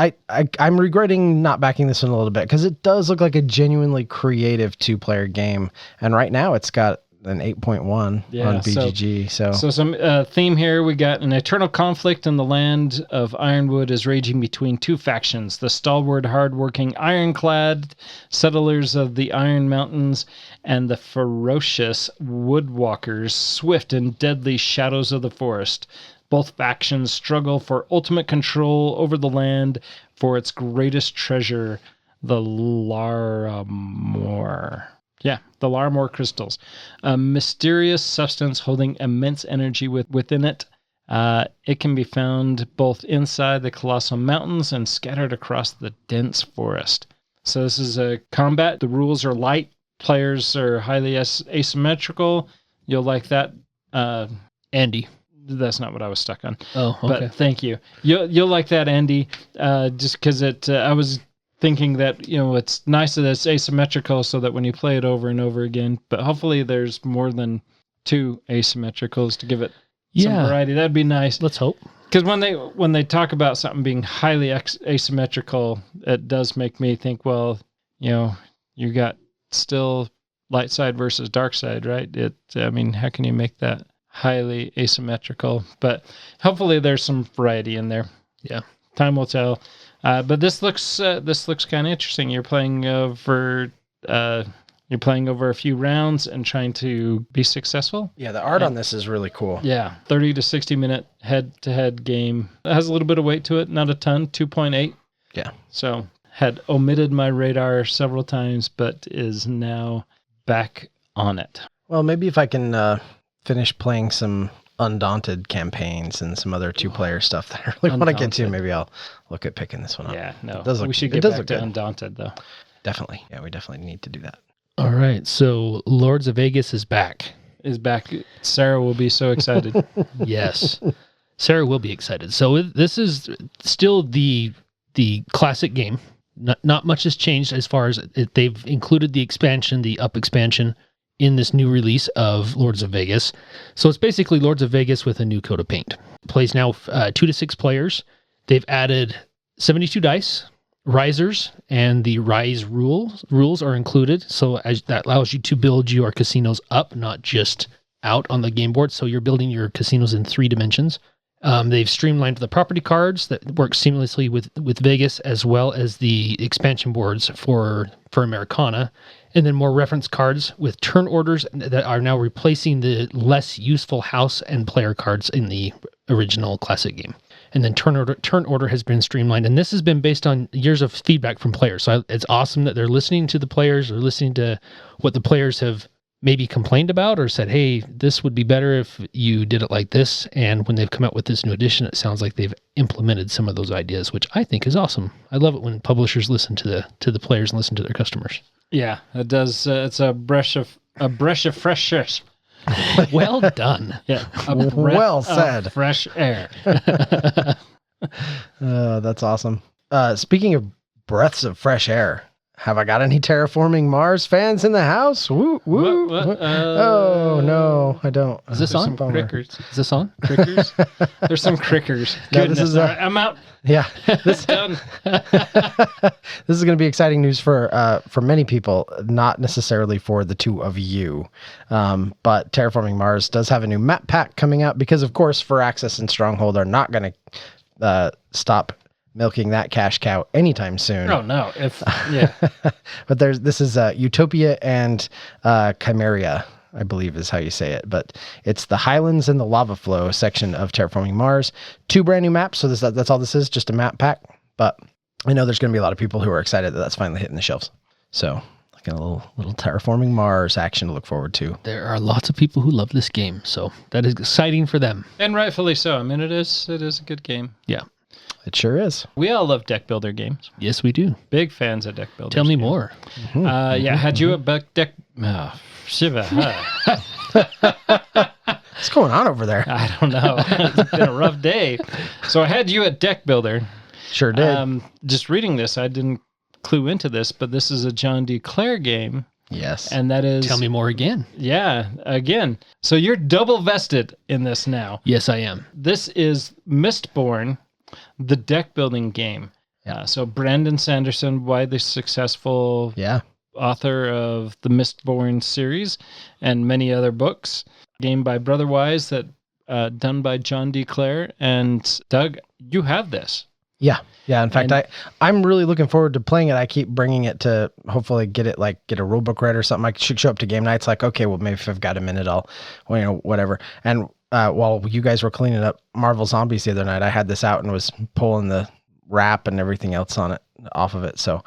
S4: I'm regretting not backing this one a little bit because it does look like a genuinely creative 2-player game, and right now it's got an 8.1 on BGG. So
S1: some theme here. We got an eternal conflict in the land of Ironwood is raging between 2 factions: the stalwart, hard-working, ironclad settlers of the Iron Mountains, and the ferocious woodwalkers, swift and deadly shadows of the forest. Both factions struggle for ultimate control over the land for its greatest treasure, the Laramore. Yeah, the Laramore crystals, a mysterious substance holding immense energy within it. It can be found both inside the colossal mountains and scattered across the dense forest. So this is a combat. The rules are light. Players are highly asymmetrical. You'll like that.
S3: Andy.
S1: That's not what I was stuck on.
S3: Oh, okay.
S1: But thank you. You'll like that, Andy, just because I was thinking that, it's nice that it's asymmetrical so that when you play it over and over again, but hopefully there's more than 2 asymmetricals to give it some variety. That'd be nice.
S3: Let's hope.
S1: Because when they talk about something being highly asymmetrical, it does make me think, well, you got still light side versus dark side, right? How can you make that highly asymmetrical? But hopefully there's some variety in there. Yeah, time will tell. But this looks kind of interesting. You're playing over a few rounds and trying to be successful.
S4: Yeah, the art on this is really cool.
S1: Yeah, 30 to 60 minute head-to-head game. It has a little bit of weight to it, not a ton, 2.8.
S4: Yeah.
S1: So had omitted my radar several times, but is now back on it.
S4: Well, maybe if I can finish playing some Undaunted campaigns and some other 2-player stuff that I really want to get to, maybe I'll look at picking this one up.
S1: Yeah, no.
S4: We
S1: should get back to Undaunted, though.
S4: Definitely. Yeah, we definitely need to do that.
S3: All right. So Lords of Vegas is back.
S1: Sarah will be so excited.
S3: Yes. Sarah will be excited. So this is still the classic game. Not much has changed as far as they've included the expansion, the up expansion, in this new release of Lords of Vegas. So it's basically Lords of Vegas with a new coat of paint. Plays now 2 to 6 players. They've added 72 dice, risers, and the rise rules are included. So that allows you to build your casinos up, not just out on the game board. So you're building your casinos in 3 dimensions. They've streamlined the property cards that work seamlessly with Vegas, as well as the expansion boards for Americana, and then more reference cards with turn orders that are now replacing the less useful house and player cards in the original classic game. And then turn order has been streamlined, and this has been based on years of feedback from players. So it's awesome that they're listening to the players, or listening to what the players have maybe complained about or said, hey, this would be better if you did it like this. And when they've come out with this new edition, it sounds like they've implemented some of those ideas, which I think is awesome. I love it when publishers listen to the players and listen to their customers.
S1: Yeah, it does. It's a breath of fresh air.
S3: Well done.
S1: Yeah,
S4: well said.
S1: Fresh air.
S4: That's awesome. Speaking of breaths of fresh air, have I got any Terraforming Mars fans in the house? Woo, woo.
S1: What?
S4: Oh, no, I don't.
S3: Is this on?
S1: Crickers.
S3: Is this on?
S1: Crickers? There's some crickers.
S4: No, this is
S1: all right, I'm out.
S4: Yeah. This
S1: Done.
S4: is going to be exciting news for many people, not necessarily for the two of you. But Terraforming Mars does have a new map pack coming out because, of course, Firaxis and Stronghold are not going to stop milking that cash cow anytime soon.
S1: Oh no!
S4: But this is Utopia and Chimeria, I believe is how you say it. But it's the Highlands and the Lava Flow section of Terraforming Mars. 2 brand new maps, so that's all this is, just a map pack. But I know there's going to be a lot of people who are excited that that's finally hitting the shelves. So like a little Terraforming Mars action to look forward to.
S3: There are lots of people who love this game, so that is exciting for them.
S1: And rightfully so. I mean, it is a good game.
S3: Yeah.
S4: It sure is.
S1: We all love deck builder games.
S3: Yes, we do.
S1: Big fans of deck builders.
S3: Tell me more.
S1: Had you a deck... Oh, Shiva.
S4: What's going on over there?
S1: I don't know. It's been a rough day. So I had you at deck builder.
S4: Sure did.
S1: Just reading this, I didn't clue into this, but this is a John D. Clare game.
S4: Yes.
S1: And that is...
S3: Tell me more again.
S1: Yeah, again. So you're double vested in this now.
S3: Yes, I am.
S1: This is Mistborn, the deck building game. So Brandon Sanderson, widely successful author of the Mistborn series and many other books. Game by Brotherwise that done by John D. Clare. And Doug, you have this.
S4: Yeah. In fact, I'm really looking forward to playing it. I keep bringing it to hopefully get a rule book read or something. I should show up to game nights like, okay, well, maybe if I've got a minute, I'll, whatever. And while you guys were cleaning up Marvel Zombies the other night, I had this out and was pulling the wrap and everything else on it off of it. So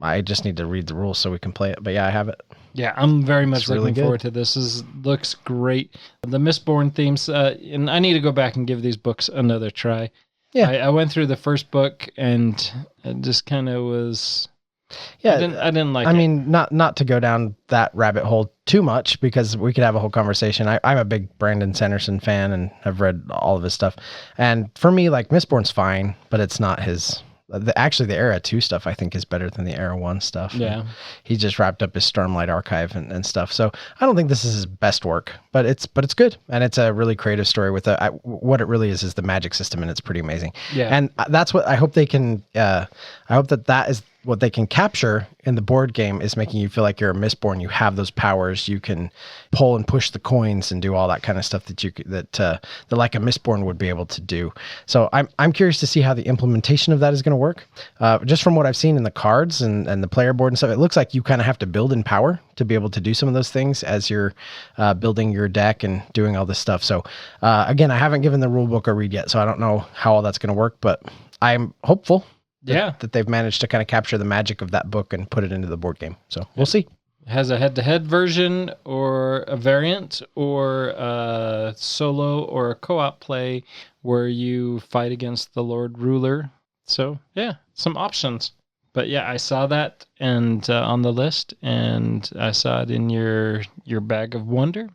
S4: I just need to read the rules so we can play it. But yeah, I have it.
S1: Yeah, I'm very much
S4: really
S1: looking forward to this. Looks great. The Mistborn themes, and I need to go back and give these books another try. Yeah, I went through the first book and it just kind of was. Yeah, I didn't like it.
S4: I mean, not to go down that rabbit hole too much because we could have a whole conversation. I'm a big Brandon Sanderson fan and have read all of his stuff. And for me, like Mistborn's fine, but it's not his. Actually, the Era 2 stuff I think is better than the Era 1 stuff.
S1: Yeah,
S4: he just wrapped up his Stormlight archive and stuff. So I don't think this is his best work, but it's good, and it's a really creative story with what it really is the magic system, and it's pretty amazing. Yeah, and that's what I hope they can. I hope that is what they can capture in the board game is making you feel like you're a Mistborn. You have those powers. You can pull and push the coins and do all that kind of stuff that like a Mistborn would be able to do. So I'm curious to see how the implementation of that is going to work. Just from what I've seen in the cards and the player board and stuff, it looks like you kind of have to build in power to be able to do some of those things as you're building your deck and doing all this stuff. So again, I haven't given the rule book a read yet, so I don't know how all that's going to work, but I'm hopeful that they've managed to kind of capture the magic of that book and put it into the board game. So we'll see.
S1: Has a head-to-head version or a variant or a solo or a co-op play where you fight against the Lord Ruler. So, yeah, some options. But yeah, I saw that and on the list, and I saw it in your bag of wonder.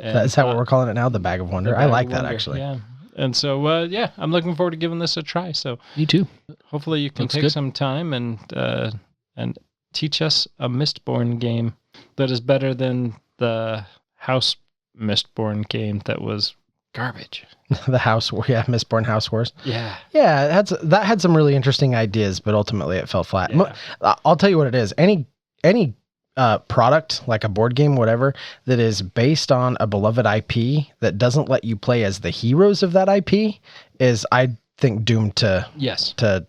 S4: That's how we're calling it now, the bag of wonder. I like that, actually.
S1: Yeah. And so, I'm looking forward to giving this a try. So
S3: me too.
S1: Hopefully you can take some time and teach us a Mistborn game that is better than the House Mistborn game that was garbage.
S4: The House, Mistborn House Wars.
S1: Yeah.
S4: Yeah, that had some really interesting ideas, but ultimately it fell flat. Yeah. I'll tell you what it is. Any product, like a board game, whatever, that is based on a beloved IP that doesn't let you play as the heroes of that IP is, I think, doomed to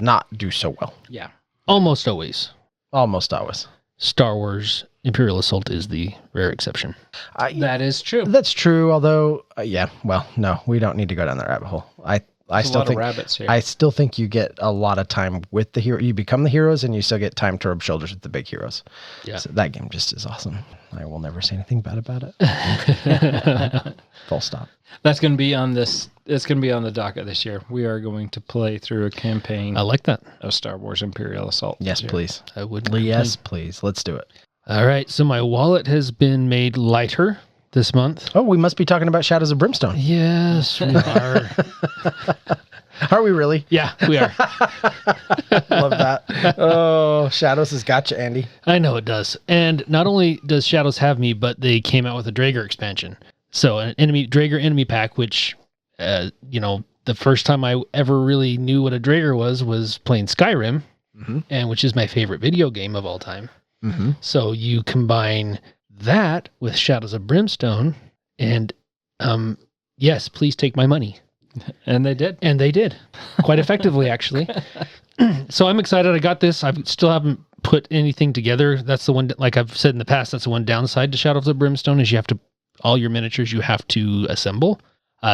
S4: not do so well.
S1: Yeah.
S3: Almost always.
S4: Almost always.
S3: Star Wars Imperial Assault is the rare exception.
S1: That is true.
S4: That's true. Although, no, we don't need to go down that rabbit hole. I still think
S1: rabbits here.
S4: I still think you get a lot of time with the hero. You become the heroes, and you still get time to rub shoulders with the big heroes. Yeah, so that game just is awesome. I will never say anything bad about it. Full stop.
S1: That's going to be on this. It's going to be on the docket this year. We are going to play through a campaign.
S3: I like that.
S1: Of Star Wars Imperial Assault.
S4: Yes, please.
S3: I would.
S4: Yes, please. Let's do it.
S3: All right. So my wallet has been made lighter this month.
S4: Oh, we must be talking about Shadows of Brimstone.
S3: Yes, we are.
S4: Are we really?
S3: Yeah, we are.
S4: Love that. Oh, Shadows has got you, Andy.
S3: I know it does. And not only does Shadows have me, but they came out with a Draegr expansion. So an Draegr enemy pack, which, the first time I ever really knew what a Draegr was playing Skyrim, and which is my favorite video game of all time. Mm-hmm. So you combine that with Shadows of Brimstone, and yes, please take my money.
S1: And they did.
S3: And they did. Quite effectively, actually. So I'm excited. I got this. I still haven't put anything together. That's the one, like I've said in the past, that's the one downside to Shadows of Brimstone is all your miniatures you have to assemble.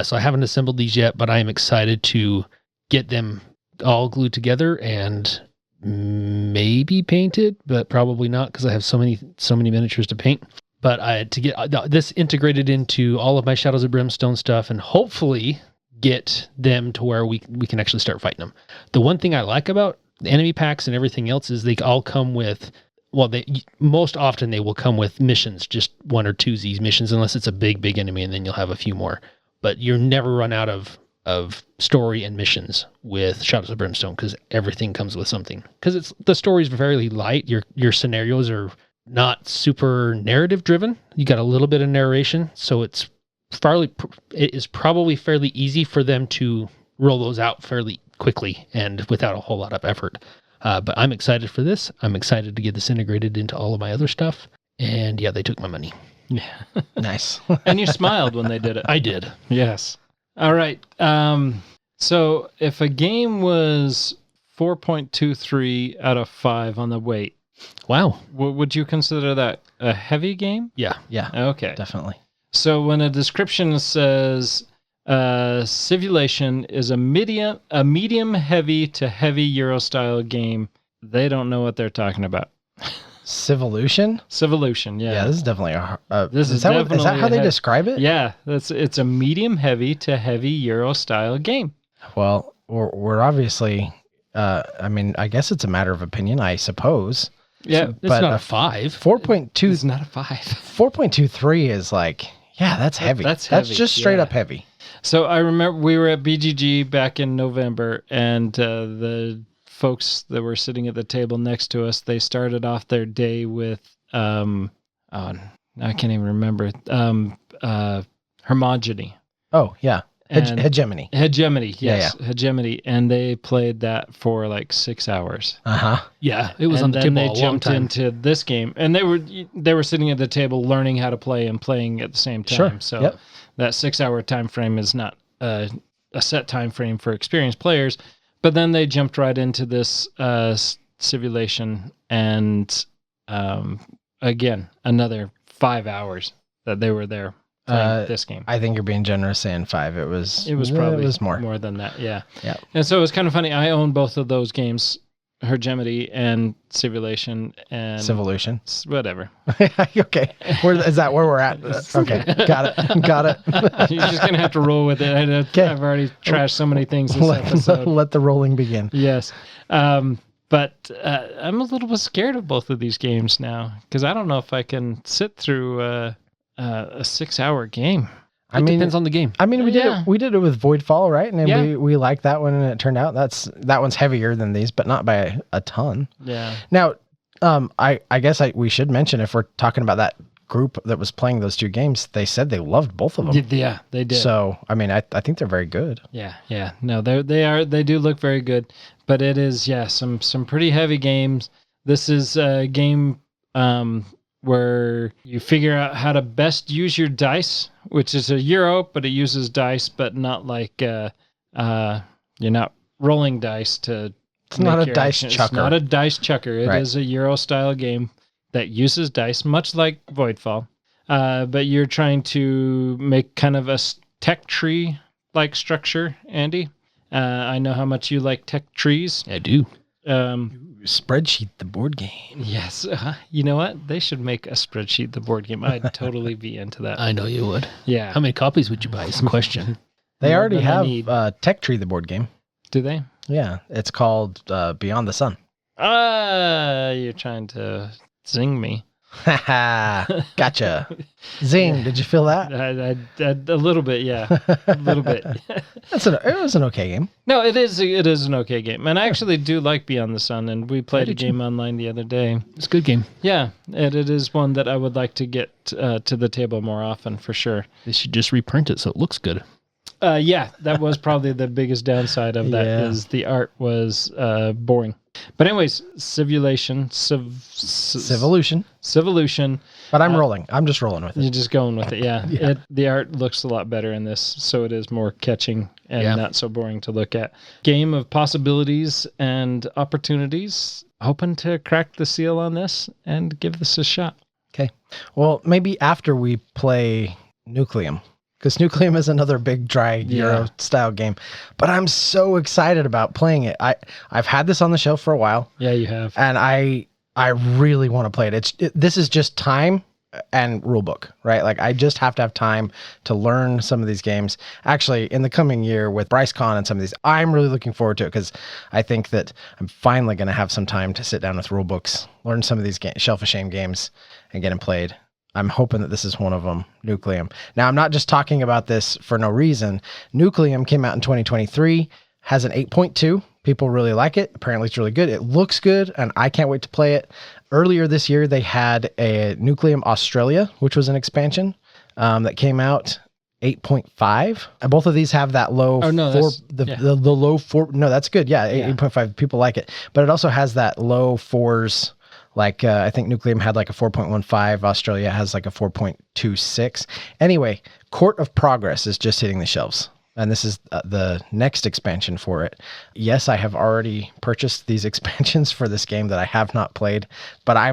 S3: So I haven't assembled these yet, but I am excited to get them all glued together and maybe painted, but probably not because I have so many miniatures to paint. But to get this integrated into all of my Shadows of Brimstone stuff and hopefully get them to where we can actually start fighting them. The one thing I like about the enemy packs and everything else is they all come with, most often they will come with missions, just one or two of these missions, unless it's a big enemy, and then you'll have a few more. But you'll never run out of story and missions with Shadows of Brimstone because everything comes with something. Because the story is fairly light. Your scenarios are not super narrative driven. You got a little bit of narration, so it is probably fairly easy for them to roll those out fairly quickly and without a whole lot of effort. But I'm excited for this. I'm excited to get this integrated into all of my other stuff. And yeah, they took my money.
S1: Yeah.
S4: Nice.
S1: And you smiled when they did it.
S3: I did.
S1: Yes. All right. So if a game was 4.23 out of 5 on the weight.
S3: Wow.
S1: Would you consider that a heavy game?
S3: Yeah.
S4: Yeah.
S1: Okay.
S4: Definitely.
S1: So when a description says Civilization is a medium heavy to heavy Euro style game, they don't know what they're talking about.
S4: Civilization?
S1: Civilization, yeah.
S4: Yeah, this is definitely
S1: is that
S4: how they describe it?
S1: Yeah, it's a medium heavy to heavy Euro style game.
S4: Well, we're obviously I guess it's a matter of opinion, I suppose.
S1: Yeah,
S3: it's not a 5.
S4: 4.2
S1: is not a 5.
S4: 4.23 is like, yeah, that's heavy. That's just straight up heavy.
S1: So I remember we were at BGG back in November, and the folks that were sitting at the table next to us, they started off their day with I can't even remember Hermogeny.
S4: Oh yeah, Hegemony.
S1: Hegemony, yes,
S4: yeah.
S1: Hegemony, and they played that for like 6 hours.
S3: Yeah, it was on the table.
S1: And then they jumped into this game, and they were sitting at the table learning how to play and playing at the same time.
S4: Sure.
S1: So that 6 hour time frame is not a set time frame for experienced players. But then they jumped right into this Civilization, and again, another 5 hours that they were there. playing this game.
S4: I think you're being generous saying 5. It was
S1: probably
S4: more
S1: than that. Yeah.
S4: Yeah.
S1: And so it was kind of funny. I own both of those games, Hegemony and Civilization and
S4: Civolution.
S1: Whatever.
S4: Okay. Is that where we're at? Okay. Got it.
S1: You're just going to have to roll with it. I've already trashed so many things this episode.
S4: Let the rolling begin.
S1: Yes. But I'm a little bit scared of both of these games now because I don't know if I can sit through a 6-hour game.
S3: It depends on the game.
S4: I mean, we did it with Voidfall, right? And we liked that one, and it turned out that one's heavier than these, but not by a ton.
S1: Yeah.
S4: Now, I guess we should mention, if we're talking about that group that was playing those 2 games, they said they loved both of them.
S1: Yeah, they did.
S4: So, I mean, I think they're very good.
S1: Yeah. No, they do look very good, but it is some pretty heavy games. This is a game where you figure out how to best use your dice, which is a Euro, but it uses dice, but not like you're not rolling dice to.
S4: It's not a dice chucker.
S1: It's not a dice chucker. It
S4: Right.
S1: is a Euro style game that uses dice, much like Voidfall. But you're trying to make kind of a tech tree like structure, Andy. I know how much you like tech trees.
S3: I do.
S4: Spreadsheet, the board game.
S1: Yes. You know what? They should make a spreadsheet, the board game. I'd totally be into that.
S3: I know you would.
S1: Yeah.
S3: How many copies would you buy? Is the question.
S4: They already have Tech Tree, the board game.
S1: Do they?
S4: Yeah, it's called Beyond the Sun.
S1: You're trying to zing me.
S4: Gotcha. Zing. Did you feel that?
S1: A little bit, yeah. A little bit.
S4: It was an okay game.
S1: No, it is an okay game. And I actually do like Beyond the Sun, and we played a game online the other day.
S3: It's a good game.
S1: Yeah, and it is one that I would like to get to the table more often, for sure.
S3: They should just reprint it so it looks good.
S1: Yeah, that was probably the biggest downside of that is the art was boring. But anyways, Civolution.
S4: But I'm rolling. I'm just rolling with it.
S1: You're just going with it, yeah. The art looks a lot better in this, so it is more catching and not so boring to look at. Game of possibilities and opportunities. Hoping to crack the seal on this and give this a shot.
S4: Okay. Well, maybe after we play Nucleum. Because Nucleum is another big, dry Euro-style game. But I'm so excited about playing it. I've had this on the shelf for a while.
S1: Yeah, you have.
S4: And I really want to play it. This is just time and rulebook, right? Like, I just have to have time to learn some of these games. Actually, in the coming year with BryceCon and some of these, I'm really looking forward to it because I think that I'm finally going to have some time to sit down with rulebooks, learn some of these Shelf of Shame games, and get them played. I'm hoping that this is one of them, Nucleum. Now, I'm not just talking about this for no reason. Nucleum came out in 2023, has an 8.2. People really like it. Apparently, it's really good. It looks good, and I can't wait to play it. Earlier this year, they had a Nucleum Australia, which was an expansion that came out 8.5. And both of these have that low the low 4. No, that's good. Yeah, 8.5. People like it. But it also has that low 4s. Like, I think Nucleum had like a 4.15. Australia has like a 4.26. Anyway, Court of Progress is just hitting the shelves. And this is the next expansion for it. Yes, I have already purchased these expansions for this game that I have not played. But I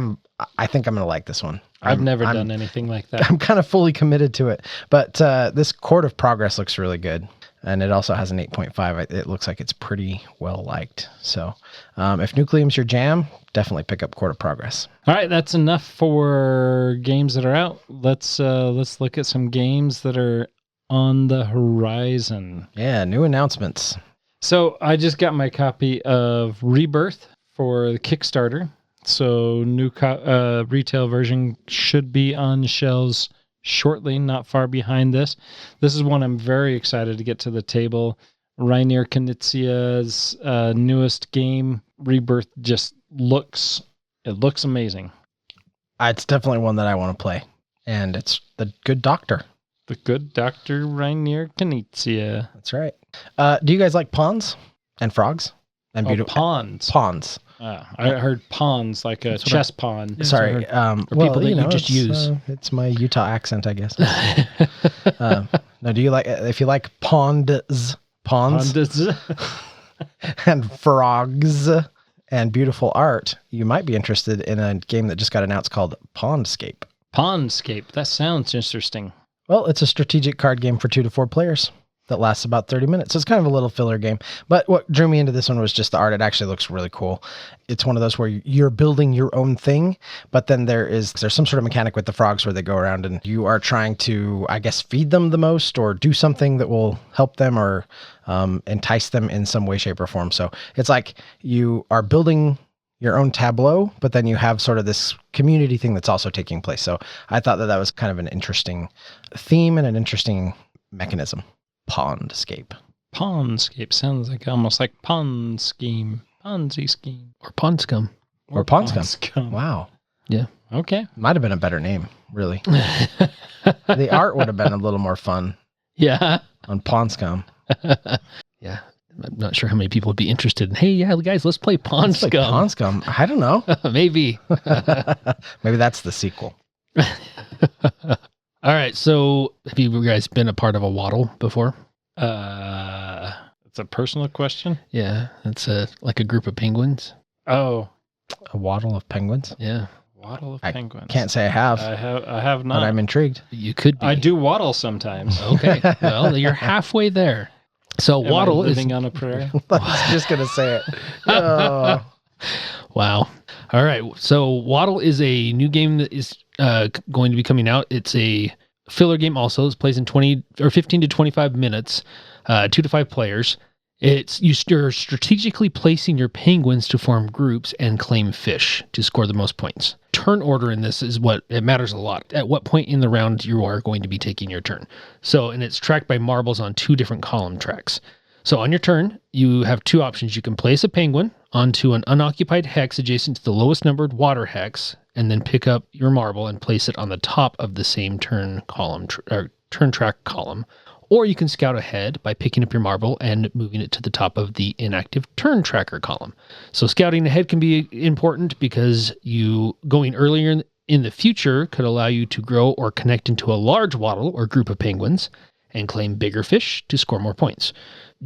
S4: think I'm going to like this one.
S1: I've never done anything like that.
S4: I'm kind of fully committed to it. But this Court of Progress looks really good. And it also has an 8.5. It looks like it's pretty well liked. So if Nucleum's your jam, definitely pick up Court of Progress.
S1: All right, that's enough for games that are out. Let's look at some games that are on the horizon.
S4: Yeah, new announcements.
S1: So I just got my copy of Rebirth for the Kickstarter. So new retail version should be on shelves shortly, not far behind this. This is one I'm very excited to get to the table. Rainer Knizia's newest game, Rebirth, just looks amazing.
S4: It's definitely one that I want to play. And it's The Good Doctor.
S1: The Good Doctor, Rainer Knizia.
S4: That's right. Do you guys like ponds and frogs? And
S1: ponds.
S4: Ponds.
S1: I heard pawns, like a chess pawn.
S4: Yeah, sorry.
S3: People that you just use.
S4: It's my Utah accent, I guess. No, do you like, if you like ponds and frogs and beautiful art, you might be interested in a game that just got announced called Pondscape.
S1: Pondscape. That sounds interesting.
S4: Well, it's a strategic card game for 2 to 4 players that lasts about 30 minutes. So it's kind of a little filler game. But what drew me into this one was just the art. It actually looks really cool. It's one of those where you're building your own thing, but then there's some sort of mechanic with the frogs where they go around and you are trying to, I guess, feed them the most or do something that will help them or entice them in some way, shape, or form. So it's like you are building your own tableau, but then you have sort of this community thing that's also taking place. So I thought that was kind of an interesting theme and an interesting mechanism. Pondscape.
S1: Pondscape sounds like almost like Pond Scheme. Ponzi scheme.
S3: Or Pond Scum.
S4: Or Pond Scum. Wow.
S3: Yeah.
S1: Okay.
S4: Might have been a better name, really. The art would have been a little more fun.
S3: Yeah.
S4: On Pond Scum.
S3: Yeah. I'm not sure how many people would be interested in, hey, yeah, guys, let's play Pond Scum.
S4: Pond Scum. I don't know.
S3: Maybe.
S4: Maybe that's the sequel.
S3: All right. So have you guys been a part of a waddle before?
S1: It's a personal question.
S3: Yeah. It's like a group of penguins.
S1: Oh.
S4: A waddle of penguins?
S3: Yeah.
S1: Waddle of penguins.
S4: Can't say I have.
S1: I have not.
S4: But I'm intrigued.
S3: You could be.
S1: I do waddle sometimes.
S3: Okay. Well, you're halfway there. So
S1: Am
S3: waddle
S1: I living on a prairie.
S4: I was just going to say it. Oh.
S3: Wow. All right. So Waddle is a new game that is going to be coming out. It's a filler game also. It plays in 15 to 25 minutes, 2 to 5 players. You're strategically placing your penguins to form groups and claim fish to score the most points. Turn order in this is what it matters a lot. At what point in the round you are going to be taking your turn. So, and it's tracked by marbles on 2 different column tracks. So on your turn, you have 2 options. You can place a penguin onto an unoccupied hex adjacent to the lowest numbered water hex, and then pick up your marble and place it on the top of the same turn track column. Or you can scout ahead by picking up your marble and moving it to the top of the inactive turn tracker column. So scouting ahead can be important because you going earlier in the future could allow you to grow or connect into a large waddle or group of penguins and claim bigger fish to score more points.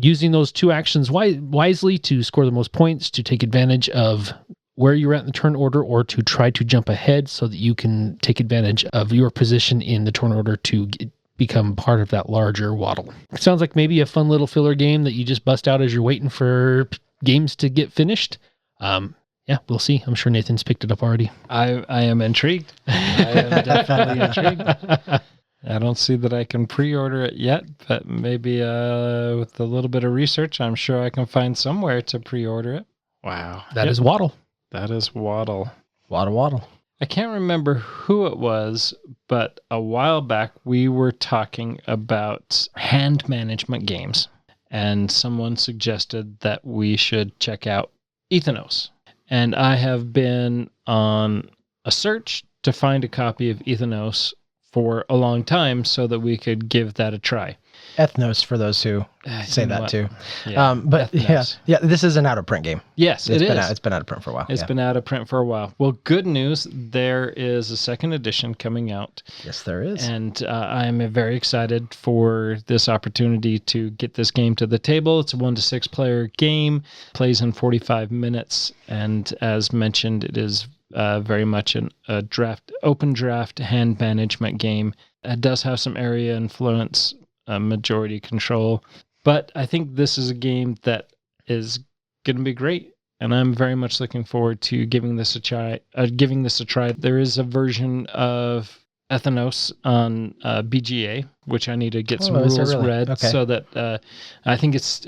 S3: Using those 2 actions wisely to score the most points, to take advantage of where you're at in the turn order, or to try to jump ahead so that you can take advantage of your position in the turn order to become part of that larger waddle. It sounds like maybe a fun little filler game that you just bust out as you're waiting for games to get finished. Yeah, we'll see. I'm sure Nathan's picked it up already.
S1: I am intrigued. I am definitely intrigued. I don't see that I can pre-order it yet, but maybe with a little bit of research, I'm sure I can find somewhere to pre-order it. Wow.
S3: That is Waddle.
S1: That is Waddle.
S4: Waddle.
S1: I can't remember who it was, but a while back we were talking about hand management games, and someone suggested that we should check out Ethanos. And I have been on a search to find a copy of Ethanos for a long time so that we could give that a try.
S4: Ethnos for those who say that too.
S1: Yeah,
S4: but
S1: Ethnos.
S4: yeah, this is an out of print game.
S1: Yes,
S4: It's been out of print for a while.
S1: It's been out of print for a while. Well, good news. There is a second edition coming out.
S4: Yes, there is.
S1: And I am very excited for this opportunity to get this game to the table. It's a 1 to 6 player game, plays in 45 minutes. And as mentioned, it is very much a open draft hand management game. It does have some area influence, majority control, but I think this is a game that is going to be great, and I'm very much looking forward to giving this a try. There is a version of Ethnos on BGA, which I need to get some rules read, so that I think it's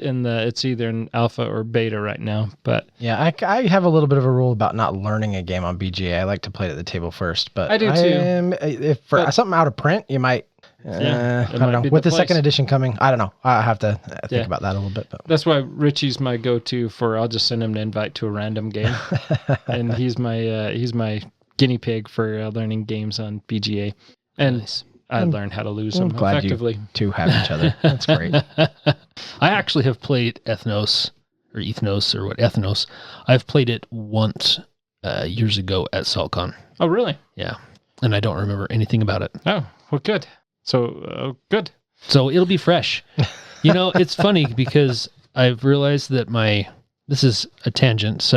S1: either in alpha or beta right now. But
S4: yeah, I have a little bit of a rule about not learning a game on BGA. I like to play it at the table first, but
S1: I do too.
S4: If for something out of print, you might. I don't know. With the second edition coming, I don't know. I have to think about that a little bit. But
S1: that's why Richie's my go-to for. I'll just send him an invite to a random game, and he's my guinea pig for learning games on BGA, and nice. I learned how to lose them effectively.
S4: You two have each other. That's great.
S3: I actually have played Ethnos. I've played it once years ago at SaltCon.
S1: Oh, really?
S3: Yeah, and I don't remember anything about it.
S1: Oh, well, good. So, good.
S3: So it'll be fresh. You know, it's funny because I've realized that this is a tangent,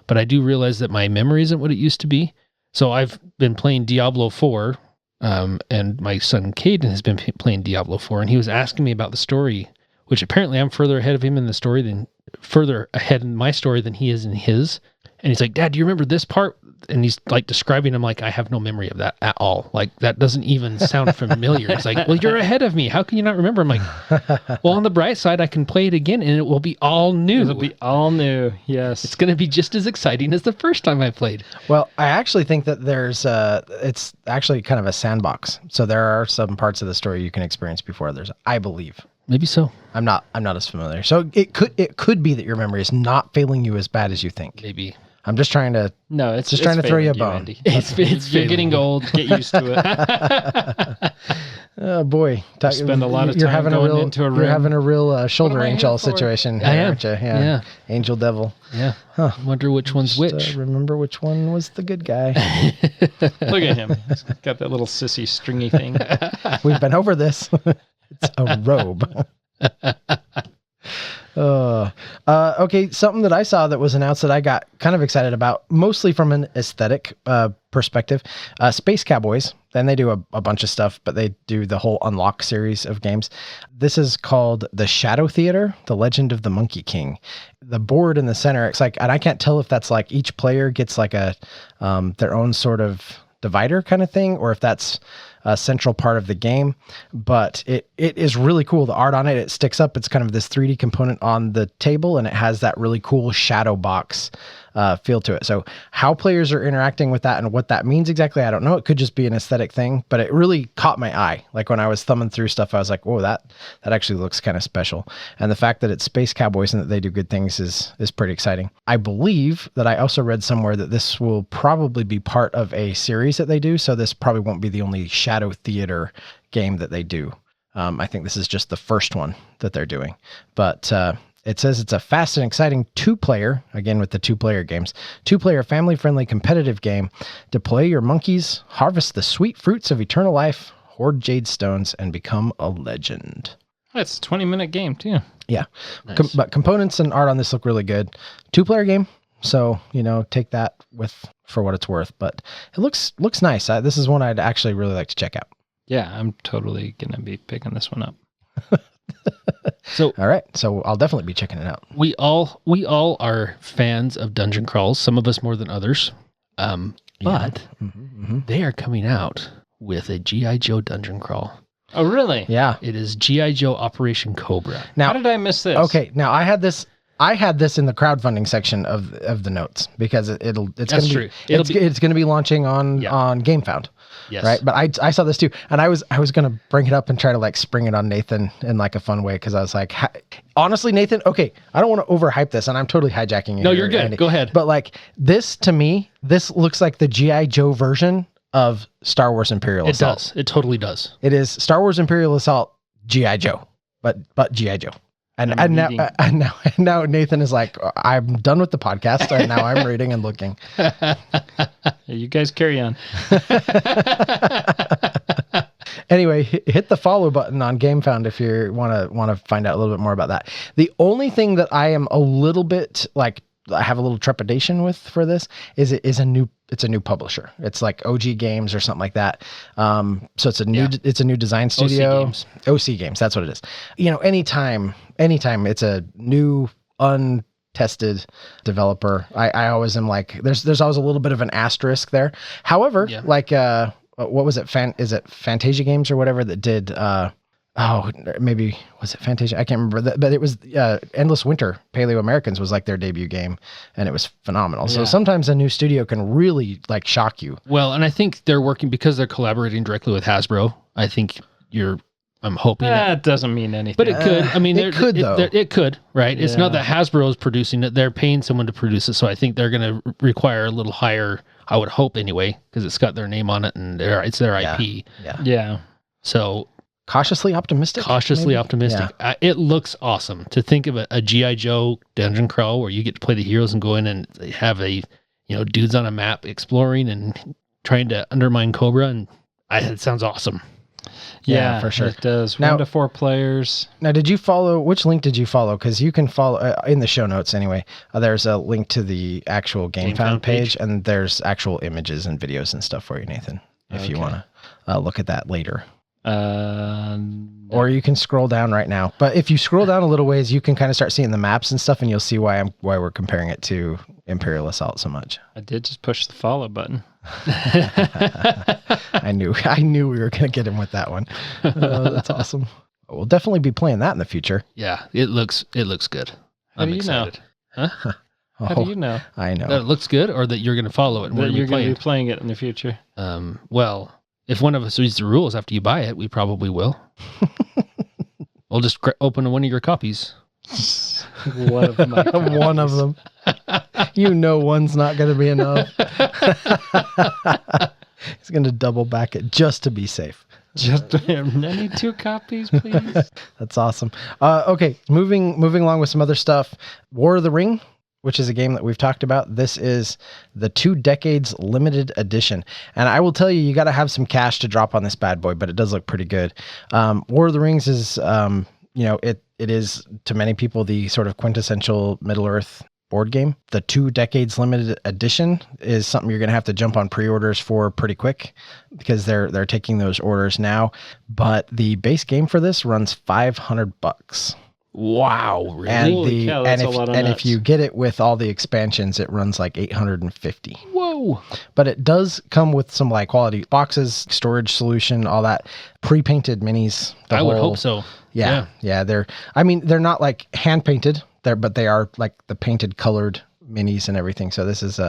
S3: but I do realize that my memory isn't what it used to be. So I've been playing Diablo 4 and my son Caden has been playing Diablo 4, and he was asking me about the story, which apparently I'm further ahead of him in the story further ahead in my story than he is in his. And he's like, Dad, do you remember this part? And he's like describing, I'm like, I have no memory of that at all. Like, that doesn't even sound familiar. He's like, well, you're ahead of me. How can you not remember? I'm like, well, on the bright side, I can play it again and it will be all new.
S1: It'll be all new. Yes.
S3: It's going to be just as exciting as the first time I played.
S4: Well, I actually think that it's actually kind of a sandbox. So there are some parts of the story you can experience before others, I believe.
S3: Maybe so.
S4: I'm not as familiar. So it could be that your memory is not failing you as bad as you think.
S3: Maybe.
S4: I'm just trying to trying to throw you a bone.
S1: Andy. You're getting old. Get used to it.
S4: Oh boy,
S1: spend a lot of time going into a room.
S4: You're having a real shoulder angel situation here, aren't you?
S3: Yeah.
S4: Angel devil.
S3: Yeah. Huh. Wonder which one's which.
S4: Remember which one was the good guy.
S1: Look at him. He's got that little sissy stringy thing.
S4: We've been over this. It's a robe. Okay, something that I saw that was announced that I got kind of excited about, mostly from an aesthetic perspective. Space Cowboys, and they do a bunch of stuff, but they do the whole Unlock series of games. This is called the Shadow Theater, The Legend of the Monkey King. The board in the center, it's like, and I can't tell if that's like each player gets like a their own sort of divider kind of thing, or if that's a central part of the game, but it is really cool. The art on it sticks up. It's kind of this 3D component on the table, and it has that really cool shadow box feel to it. So how players are interacting with that and what that means exactly, I don't know. It could just be an aesthetic thing, but it really caught my eye. Like when I was thumbing through stuff, I was like, whoa, that actually looks kind of special. And the fact that it's Space Cowboys and that they do good things is pretty exciting. I believe that I also read somewhere that this will probably be part of a series that they do. So this probably won't be the only Shadow Theater game that they do. I think this is just the first one that they're doing, but it says it's a fast and exciting two-player, again with the two-player games, two-player family-friendly competitive game. Deploy your monkeys, harvest the sweet fruits of eternal life, hoard jade stones, and become a legend.
S1: It's a 20-minute game, too.
S4: Yeah.
S3: Nice.
S4: But components and art on this look really good. Two-player game, so, take that for what it's worth. But it looks nice. This is one I'd actually really like to check out.
S1: Yeah, I'm totally going to be picking this one up.
S3: So
S4: all right, so I'll definitely be checking it out.
S3: We all are fans of dungeon crawls, some of us more than others. But they are coming out with a G.I. Joe dungeon crawl.
S1: Oh, really?
S4: Yeah.
S3: It is G.I. Joe Operation Cobra.
S4: Now,
S1: how did I miss this?
S4: Okay, now I had this in the crowdfunding section of the notes because it's going to be launching on GameFound.
S3: Yes.
S4: Right. But I saw this too. And I was going to bring it up and try to like spring it on Nathan in like a fun way. Cause I was like, honestly, Nathan, okay, I don't want to overhype this and I'm totally hijacking you.
S3: No, you're good.
S4: Andy.
S3: Go ahead.
S4: But like this, to me, this looks like the G.I. Joe version of Star Wars Imperial Assault.
S3: It does. It totally does.
S4: It is Star Wars Imperial Assault G.I. Joe, but G.I. Joe. And now Nathan is like, I'm done with the podcast, and now I'm reading and looking.
S1: You guys carry on.
S4: Anyway, hit the follow button on GameFound if you want to find out a little bit more about that. The only thing that I am a little bit like I have a little trepidation with for this is it's a new publisher. It's like OG Games or something like that. So it's a new design studio. OC Games, that's what it is. Anytime it's a new untested developer, I always am like there's always a little bit of an asterisk there. However, what was it? Is it Fantasia Games or whatever that did maybe was it Fantasia? I can't remember. But it was Endless Winter. Paleo Americans was like their debut game, and it was phenomenal. So sometimes a new studio can really like shock you.
S3: Well, and I think they're working because they're collaborating directly with Hasbro. I think I'm hoping
S1: that doesn't mean anything.
S3: But it could. I mean,
S4: it could though.
S3: It could, right?
S1: Yeah.
S3: It's not that Hasbro is producing it; they're paying someone to produce it. So I think they're going to require a little higher. I would hope anyway, because it's got their name on it and it's their IP.
S1: Yeah.
S3: So.
S4: Cautiously optimistic.
S3: Yeah. It looks awesome to think of a G.I. Joe dungeon crawl where you get to play the heroes and go in and have dudes on a map exploring and trying to undermine Cobra. And it sounds awesome.
S1: Yeah,
S4: for sure.
S1: It does.
S4: Now,
S1: 1 to 4 players.
S4: Now, which link did you follow? Because you can follow in the show notes anyway. There's a link to the actual GameFound page, and there's actual images and videos and stuff for you, Nathan, if you want to look at that later. Or you can scroll down right now. But if you scroll down a little ways, you can kind of start seeing the maps and stuff, and you'll see why we're comparing it to Imperial Assault so much.
S1: I did just push the follow button.
S4: I knew we were going to get him with that one. That's awesome. We'll definitely be playing that in the future.
S3: Yeah, it looks good. I'm excited.
S1: Know? Huh? How do you know?
S4: I know.
S3: That it looks good, or that you're going to follow it? And
S1: that you're going to be playing it in the future.
S3: Well, if one of us reads the rules after you buy it, we probably will. We'll just open one of your copies.
S1: One of my copies.
S4: One of them. One's not going to be enough. He's going to double back it just to be safe.
S1: I need 2 copies, please.
S4: That's awesome. Okay, moving along with some other stuff. War of the Ring, which is a game that we've talked about. This is the 2 Decades limited edition. And I will tell you, you got to have some cash to drop on this bad boy, but it does look pretty good. War of the Rings is, it is to many people the sort of quintessential Middle-earth board game. The 2 Decades limited edition is something you're going to have to jump on pre-orders for pretty quick because they're taking those orders now. But the base game for this runs $500.
S3: Wow, really?
S4: And if you get it with all the expansions, it runs like $850.
S3: Whoa!
S4: But it does come with some like quality boxes, storage solution, all that, pre-painted minis.
S3: I would hope so.
S4: Yeah. They're not like hand painted there, but they are like the painted colored minis and everything. So this is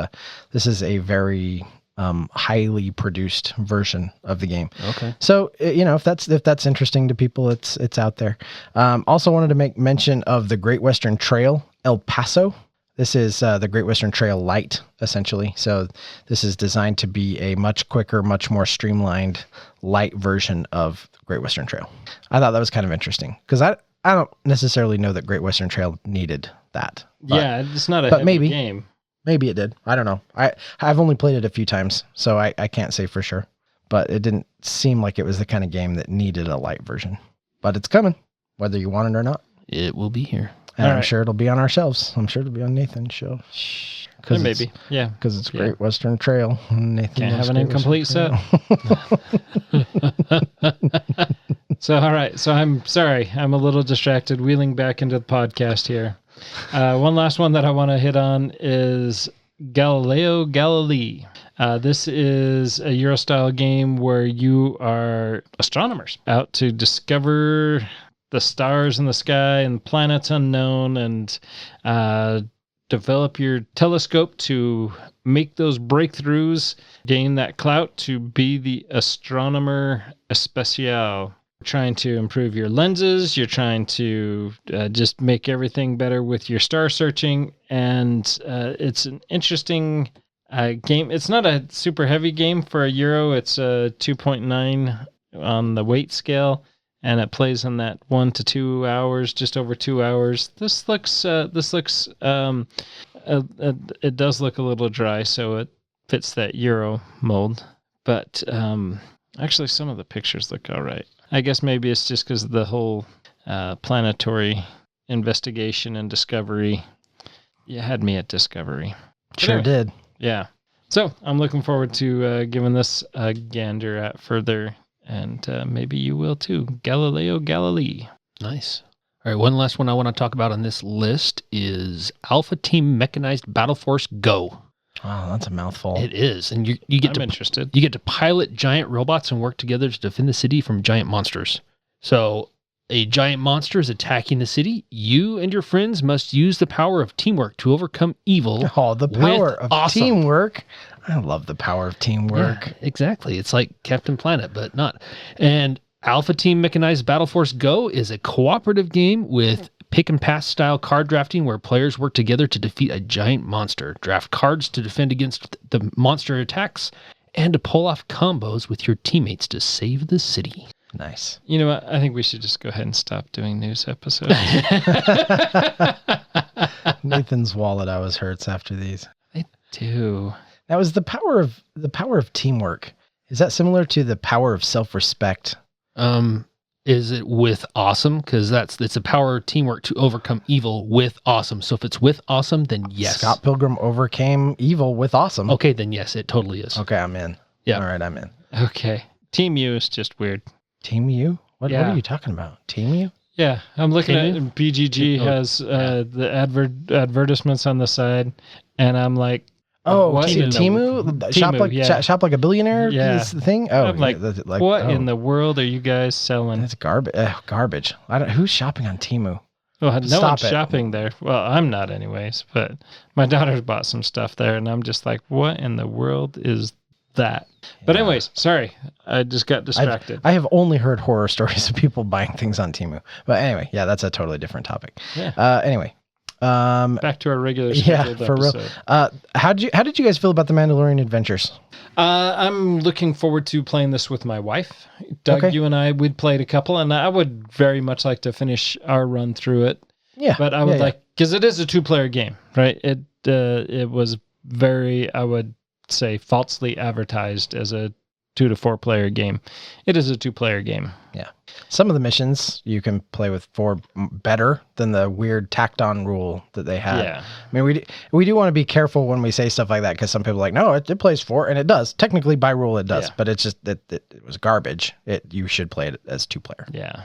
S4: a very highly produced version of the game.
S3: Okay.
S4: So, if that's interesting to people, it's out there. Also wanted to make mention of the Great Western Trail, El Paso. This is the Great Western Trail Lite, essentially. So this is designed to be a much quicker, much more streamlined, light version of Great Western Trail. I thought that was kind of interesting because I don't necessarily know that Great Western Trail needed that.
S1: Yeah, it's not a heavy game.
S4: Maybe it did. I don't know. I've only played it a few times, so I can't say for sure. But it didn't seem like it was the kind of game that needed a light version. But it's coming, whether you want it or not.
S3: It will be here.
S4: And I'm sure it'll be on our shelves. I'm sure it'll be on Nathan's shelf.
S1: Maybe. Yeah.
S4: Because it's Great Western Trail. Nathan
S1: can't have an incomplete set. So, all right. So I'm sorry. I'm a little distracted. Wheeling back into the podcast here. One last one that I want to hit on is Galileo Galilei. This is a Euro-style game where you are astronomers out to discover the stars in the sky and planets unknown and develop your telescope to make those breakthroughs, gain that clout to be the astronomer especial. Trying to improve your lenses, you're trying to just make everything better with your star searching, and it's an interesting game. It's not a super heavy game for a Euro. It's a 2.9 on the weight scale, and it plays in that 1 to 2 hours, just over 2 hours. This looks it does look a little dry, so it fits that Euro mold. But actually, some of the pictures look all right. I guess maybe it's just because of the whole planetary investigation and discovery. You had me at discovery.
S4: Sure did.
S1: Yeah. So I'm looking forward to giving this a gander at further, and maybe you will too. Galileo Galilei.
S3: Nice. All right, one last one I want to talk about on this list is Alpha Team Mechanized Battle Force Go.
S4: Oh, that's a mouthful.
S3: It is, and you get
S1: interested.
S3: You get to pilot giant robots and work together to defend the city from giant monsters. So, a giant monster is attacking the city. You and your friends must use the power of teamwork to overcome evil.
S4: Oh, the power of teamwork! I love the power of teamwork.
S3: Yeah, exactly. It's like Captain Planet, but not. And Alpha Team Mechanized Battle Force Go is a cooperative game with pick and pass style card drafting where players work together to defeat a giant monster, draft cards to defend against the monster attacks, and to pull off combos with your teammates to save the city.
S4: Nice.
S1: You know what? I think we should just go ahead and stop doing news episodes.
S4: Nathan's wallet always hurts after these.
S1: I do.
S4: Now, is the power of teamwork, is that similar to the power of self-respect?
S3: Is it with awesome? Because it's a power of teamwork to overcome evil with awesome. So if it's with awesome, then yes.
S4: Scott Pilgrim overcame evil with awesome.
S3: Okay, then yes, it totally is.
S4: Okay, I'm in.
S3: Yeah.
S4: All right, I'm in.
S1: Okay. Team U is just weird.
S4: Team U? What are you talking about? Team U?
S1: Yeah, I'm looking at BGG
S3: Oh,
S1: has the advertisements on the side, and I'm like,
S4: oh,
S1: what in the-
S4: Temu, shop like a billionaire is the thing. Oh,
S1: I'm like, what in the world are you guys selling?
S4: That's garbage. Garbage. Who's shopping on Temu?
S1: Well, no one's shopping there. Well, I'm not anyways, but my daughter's bought some stuff there, and I'm just like, what in the world is that? But anyways, sorry, I just got distracted.
S4: I have only heard horror stories of people buying things on Temu. But anyway, yeah, that's a totally different topic.
S1: Yeah.
S4: Anyway.
S1: Back to our regular scheduled episode.
S4: Real. How did you guys feel about the Mandalorian Adventures?
S1: I'm looking forward to playing this with my wife. Doug, you and I, we'd played a couple, and I would very much like to finish our run through it.
S4: Yeah.
S1: But I would like, because it is a 2-player game, right? It was very, I would say, falsely advertised as a 2 to 4 player game. It is a 2-player game.
S4: Yeah. Some of the missions you can play with 4 better than the weird tacked on rule that they had.
S1: Yeah.
S4: I mean, we do want to be careful when we say stuff like that, because some people are like, no, it plays 4, and it does. Technically, by rule, it does, but it's just that it was garbage. You should play it as 2-player.
S1: Yeah.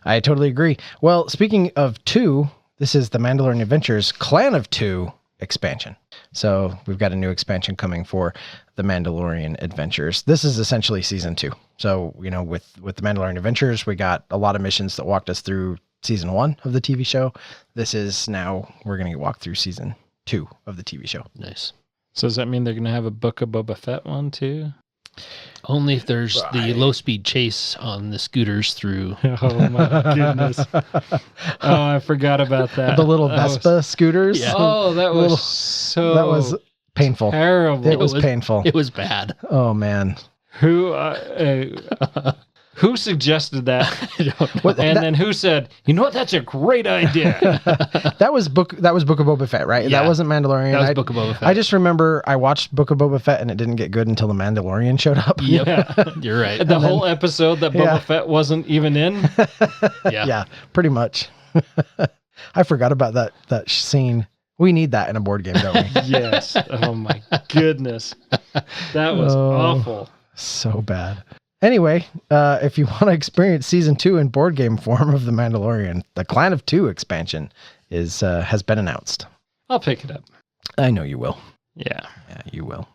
S4: I totally agree. Well, speaking of 2, this is the Mandalorian Adventures Clan of 2 expansion. So we've got a new expansion coming for the Mandalorian Adventures. This is essentially season 2. So, with the Mandalorian Adventures, we got a lot of missions that walked us through season 1 of the TV show. This is now, we're going to walk through season 2 of the TV show.
S3: Nice.
S1: So does that mean they're going to have a Book of Boba Fett one too?
S3: Only if there's the low-speed chase on the scooters through.
S1: Oh, my goodness. Oh, I forgot about that.
S4: The little Vespa scooters.
S3: Yeah.
S1: Oh, that was
S4: that was painful.
S1: terrible.
S4: It was painful.
S3: It was bad.
S4: Oh, man.
S1: Who suggested that?
S3: I don't know.
S1: Then who said, you know what, that's a great idea.
S4: That was Book of Boba Fett, right?
S3: Yeah.
S4: That wasn't Mandalorian.
S3: That was Book of Boba Fett.
S4: I just remember I watched Book of Boba Fett and it didn't get good until the Mandalorian showed up.
S3: Yep. You're right.
S1: The whole episode that Boba Fett wasn't even in.
S3: Yeah,
S4: pretty much. I forgot about that scene. We need that in a board game, don't we?
S1: Yes. Oh my goodness. That was awful.
S4: So bad. Anyway, if you want to experience season 2 in board game form of The Mandalorian, the Clan of 2 expansion has been announced.
S1: I'll pick it up.
S4: I know you will.
S1: Yeah,
S4: you will.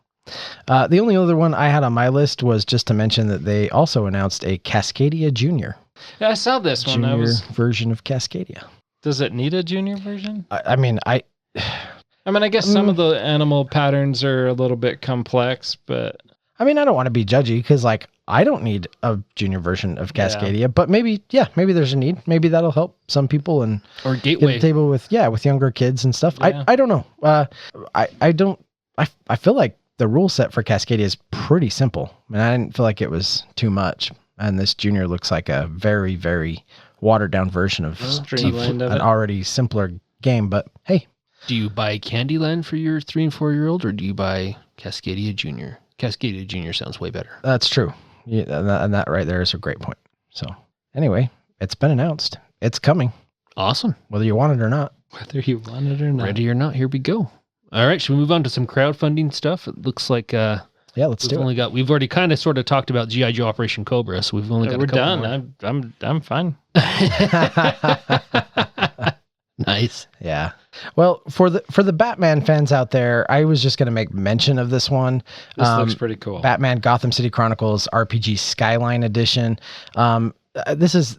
S4: The only other one I had on my list was just to mention that they also announced a Cascadia Junior.
S1: Yeah, I saw this one.
S4: Junior version of Cascadia.
S1: Does it need a junior version?
S4: I mean, I
S1: guess some of the animal patterns are a little bit complex, but
S4: I don't want to be judgy because, I don't need a junior version of Cascadia, but maybe there's a need. Maybe that'll help some people and
S3: or Gateway
S4: get the table with younger kids and stuff. Yeah. I don't know. I feel like the rule set for Cascadia is pretty simple, and I didn't feel like it was too much. And this junior looks like a very, very watered down version of an already simpler game. But hey,
S3: do you buy Candyland for your 3 and 4 year old, or do you buy Cascadia Junior? Cascadia Junior sounds way better.
S4: That's true. Yeah, and that right there is a great point. So anyway, it's been announced. It's coming.
S3: Awesome.
S4: Whether you want it or not.
S1: Whether you want it or not.
S3: Ready or not, here we go. All right, should we move on to some crowdfunding stuff? It looks like
S4: let's do it.
S3: We've already kind of sort of talked about G.I. Joe Operation Cobra, so we've only got
S1: we're
S3: a couple
S1: done.
S3: more.
S1: I'm fine.
S3: Nice.
S4: Yeah. Well, for the Batman fans out there, I was just going to make mention of this one.
S1: This looks pretty cool.
S4: Batman Gotham City Chronicles RPG Skyline Edition. This is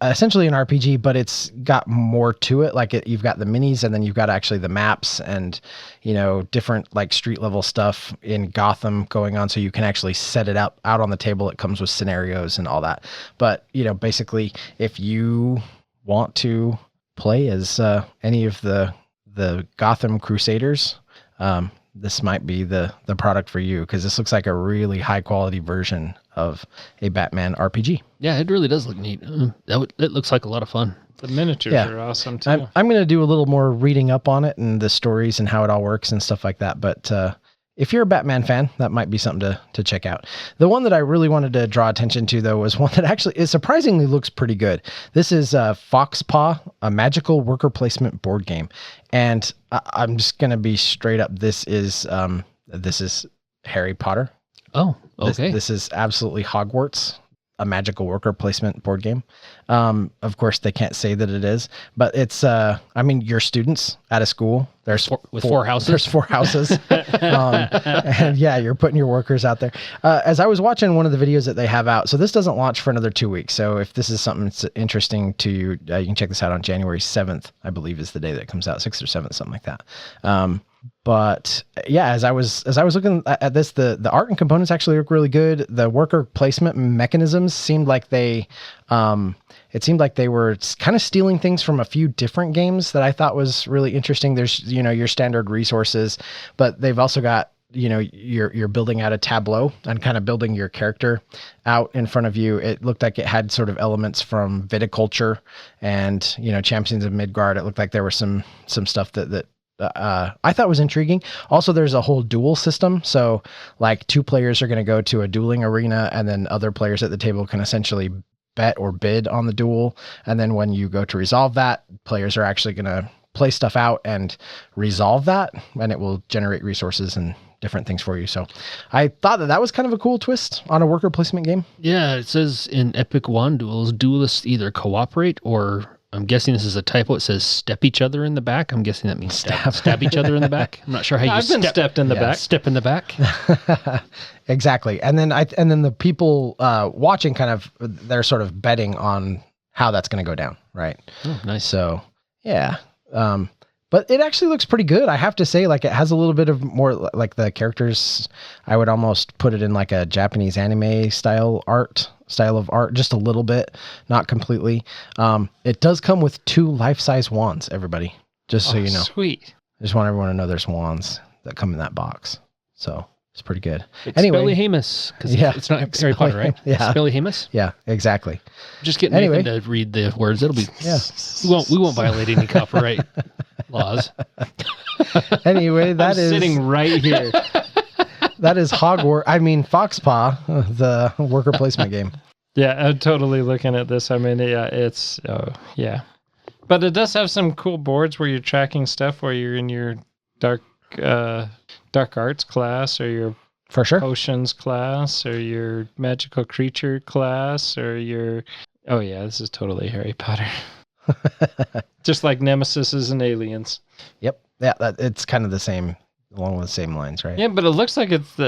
S4: essentially an RPG, but it's got more to it. You've got the minis, and then you've got actually the maps and different street level stuff in Gotham going on, so you can actually set it out on the table. It comes with scenarios and all that. But basically, if you want to play as any of the Gotham Crusaders, this might be the product for you, because this looks like a really high quality version of a Batman RPG.
S3: Yeah, it really does look neat. It looks like a lot of fun.
S1: The miniatures are awesome too.
S4: I'm going to do a little more reading up on it and the stories and how it all works and stuff like that. But if you're a Batman fan, that might be something to check out. The one that I really wanted to draw attention to, though, was one that actually surprisingly looks pretty good. This is Foxpaw, a magical worker placement board game. And I'm just going to be straight up. This is Harry Potter.
S3: Oh, okay.
S4: This is absolutely Hogwarts, a magical worker placement board game. Of course, they can't say that it is, but it's, your students at a school. There's
S3: four houses.
S4: There's 4 houses. And yeah, you're putting your workers out there. As I was watching one of the videos that they have out, so this doesn't launch for another 2 weeks. So if this is something that's interesting to you, you can check this out on January 7th, I believe is the day that it comes out, 6th or 7th, something like that. But yeah, as I was looking at this, the art and components actually look really good. The worker placement mechanisms seemed like they were kind of stealing things from a few different games that I thought was really interesting. There's, your standard resources, but they've also got, you're building out a tableau and kind of building your character out in front of you. It looked like it had sort of elements from viticulture and, Champions of Midgard. It looked like there was some stuff that I thought was intriguing. Also, there's a whole duel system. So like 2 players are going to go to a dueling arena, and then other players at the table can essentially bet or bid on the duel. And then when you go to resolve that, players are actually going to play stuff out and resolve that, and it will generate resources and different things for you. So I thought that was kind of a cool twist on a worker placement game.
S3: Yeah, it says in Epic Wand Duels, duelists either cooperate or, I'm guessing this is a typo. It says step each other in the back. I'm guessing that means stab each other in the back. I'm not sure how
S1: I've been stepped in the back.
S3: Step in the back.
S4: Exactly. And then the people watching they're sort of betting on how that's going to go down. Right.
S3: Oh, nice.
S4: So yeah. But it actually looks pretty good. I have to say, like, it has a little bit of more, like, the characters, I would almost put it in like a Japanese anime style of art, just a little bit, not completely. It does come with 2 life-size wands, everybody, just so you know.
S1: Sweet.
S4: I just want everyone to know there's wands that come in that box. So it's pretty good.
S3: It's Spellyhamus, because it's not Harry Potter, right?
S4: Yeah.
S3: Spellyhamus?
S4: Yeah, exactly.
S3: Just get Nathan to read the words. It'll be, we won't violate any copyright laws.
S4: Anyway,
S1: I'm sitting right here.
S4: That is Foxpaw, the worker placement game.
S1: Yeah, I'm totally looking at this. I mean, yeah, it's, but it does have some cool boards where you're tracking stuff, where you're in your dark arts class, or your
S4: for sure
S1: potions class, or your magical creature class, or your, this is totally Harry Potter. Just like Nemesises and aliens.
S4: Yep. Yeah, it's kind of the same, along with the same lines, right?
S1: Yeah, but it looks like it's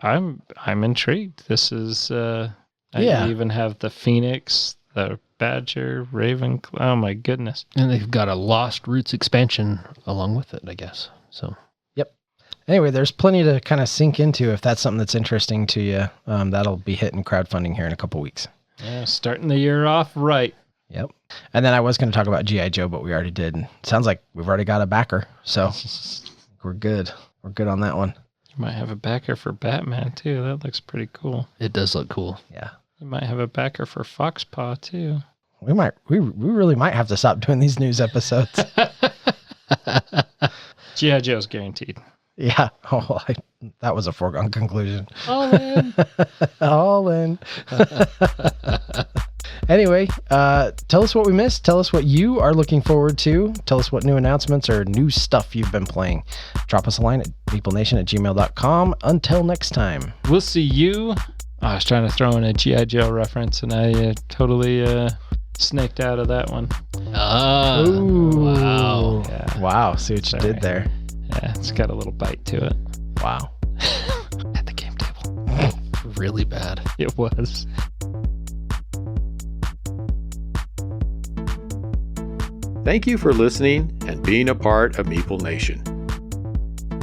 S1: I'm intrigued. This is I even have the Phoenix, the Badger, Ravenclaw. Oh my goodness.
S3: And they've got a Lost Roots expansion along with it, I guess. So
S4: yep. Anyway, there's plenty to kind of sink into if that's something that's interesting to you. That'll be hitting crowdfunding here in a couple weeks.
S1: Yeah, starting the year off right.
S4: Yep. And then I was going to talk about G.I. Joe, but we already did. Sounds like we've already got a backer, so we're good. We're good on that one.
S1: You might have a backer for Batman too. That looks pretty cool.
S3: It does look cool.
S4: Yeah.
S1: You might have a backer for Foxpaw too.
S4: We really might have to stop doing these news episodes.
S1: G.I. Joe's guaranteed.
S4: Yeah. Oh, that was a foregone conclusion.
S1: All in.
S4: All in. Anyway, tell us what we missed. Tell us what you are looking forward to. Tell us what new announcements or new stuff you've been playing. Drop us a line at meeplenation@gmail.com. Until next time.
S1: We'll see you. I was trying to throw in a G.I. Joe reference, and I totally snaked out of that one.
S3: Ooh, wow.
S1: Yeah.
S4: Wow. See what you did there.
S1: Yeah, it's got a little bite to it.
S4: Wow.
S3: At the game table. Really bad.
S1: It was.
S2: Thank you for listening and being a part of Meeple Nation.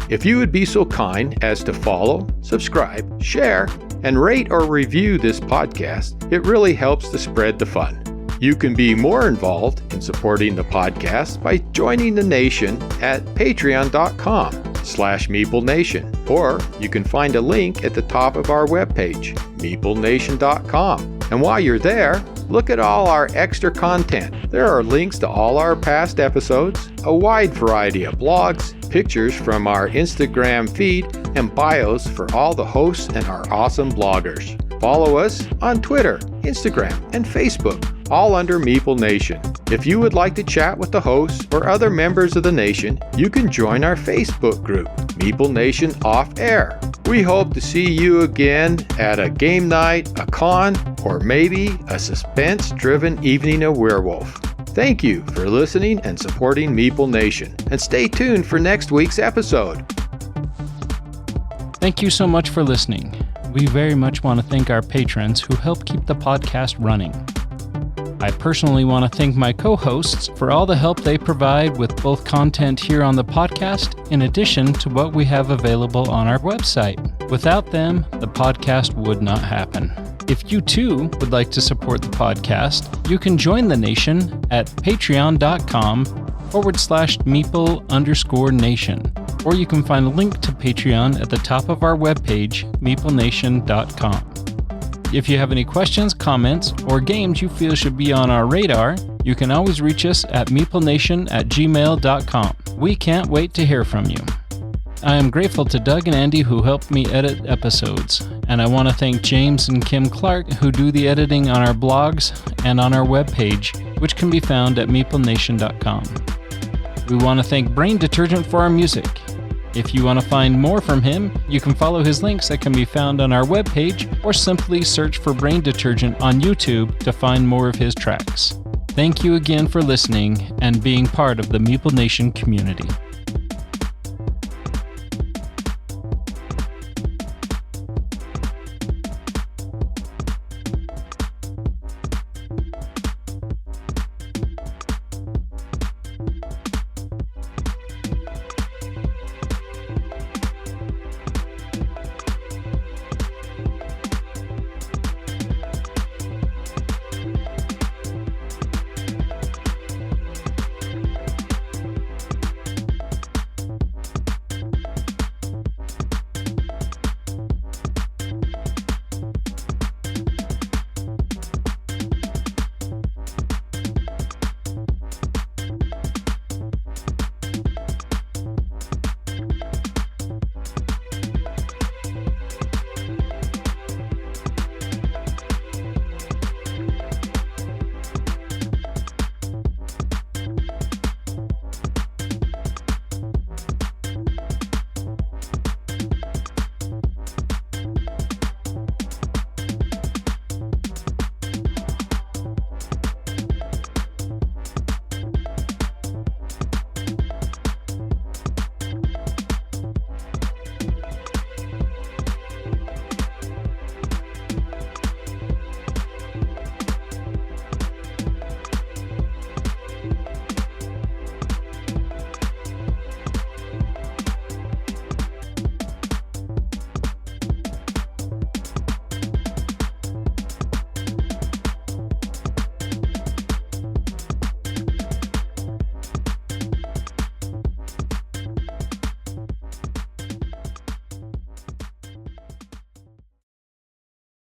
S2: If you would be so kind as to follow, subscribe, share, and rate or review this podcast, it really helps to spread the fun. You can be more involved in supporting the podcast by joining the nation at patreon.com/MeepleNation, or you can find a link at the top of our webpage, meeplenation.com. And while you're there, look at all our extra content. There are links to all our past episodes, a wide variety of blogs, pictures from our Instagram feed, and bios for all the hosts and our awesome bloggers. Follow us on Twitter, Instagram, and Facebook, all under Meeple Nation. If you would like to chat with the hosts or other members of the nation, you can join our Facebook group, Meeple Nation Off Air. We hope to see you again at a game night, a con, or maybe a suspense-driven evening of Werewolf. Thank you for listening and supporting Meeple Nation, and stay tuned for next week's episode.
S1: Thank you so much for listening. We very much want to thank our patrons who help keep the podcast running. I personally want to thank my co-hosts for all the help they provide with both content here on the podcast, in addition to what we have available on our website. Without them, the podcast would not happen. If you too would like to support the podcast, you can join the nation at patreon.com/Meeple_nation. Or you can find a link to Patreon at the top of our webpage, meeplenation.com. If you have any questions, comments, or games you feel should be on our radar, you can always reach us at meeplenation@gmail.com. We can't wait to hear from you. I am grateful to Doug and Andy who helped me edit episodes, and I want to thank James and Kim Clark who do the editing on our blogs and on our webpage, which can be found at meeplenation.com. We want to thank Brain Detergent for our music. If you want to find more from him, you can follow his links that can be found on our webpage, or simply search for Brain Detergent on YouTube to find more of his tracks. Thank you again for listening and being part of the Meeple Nation community.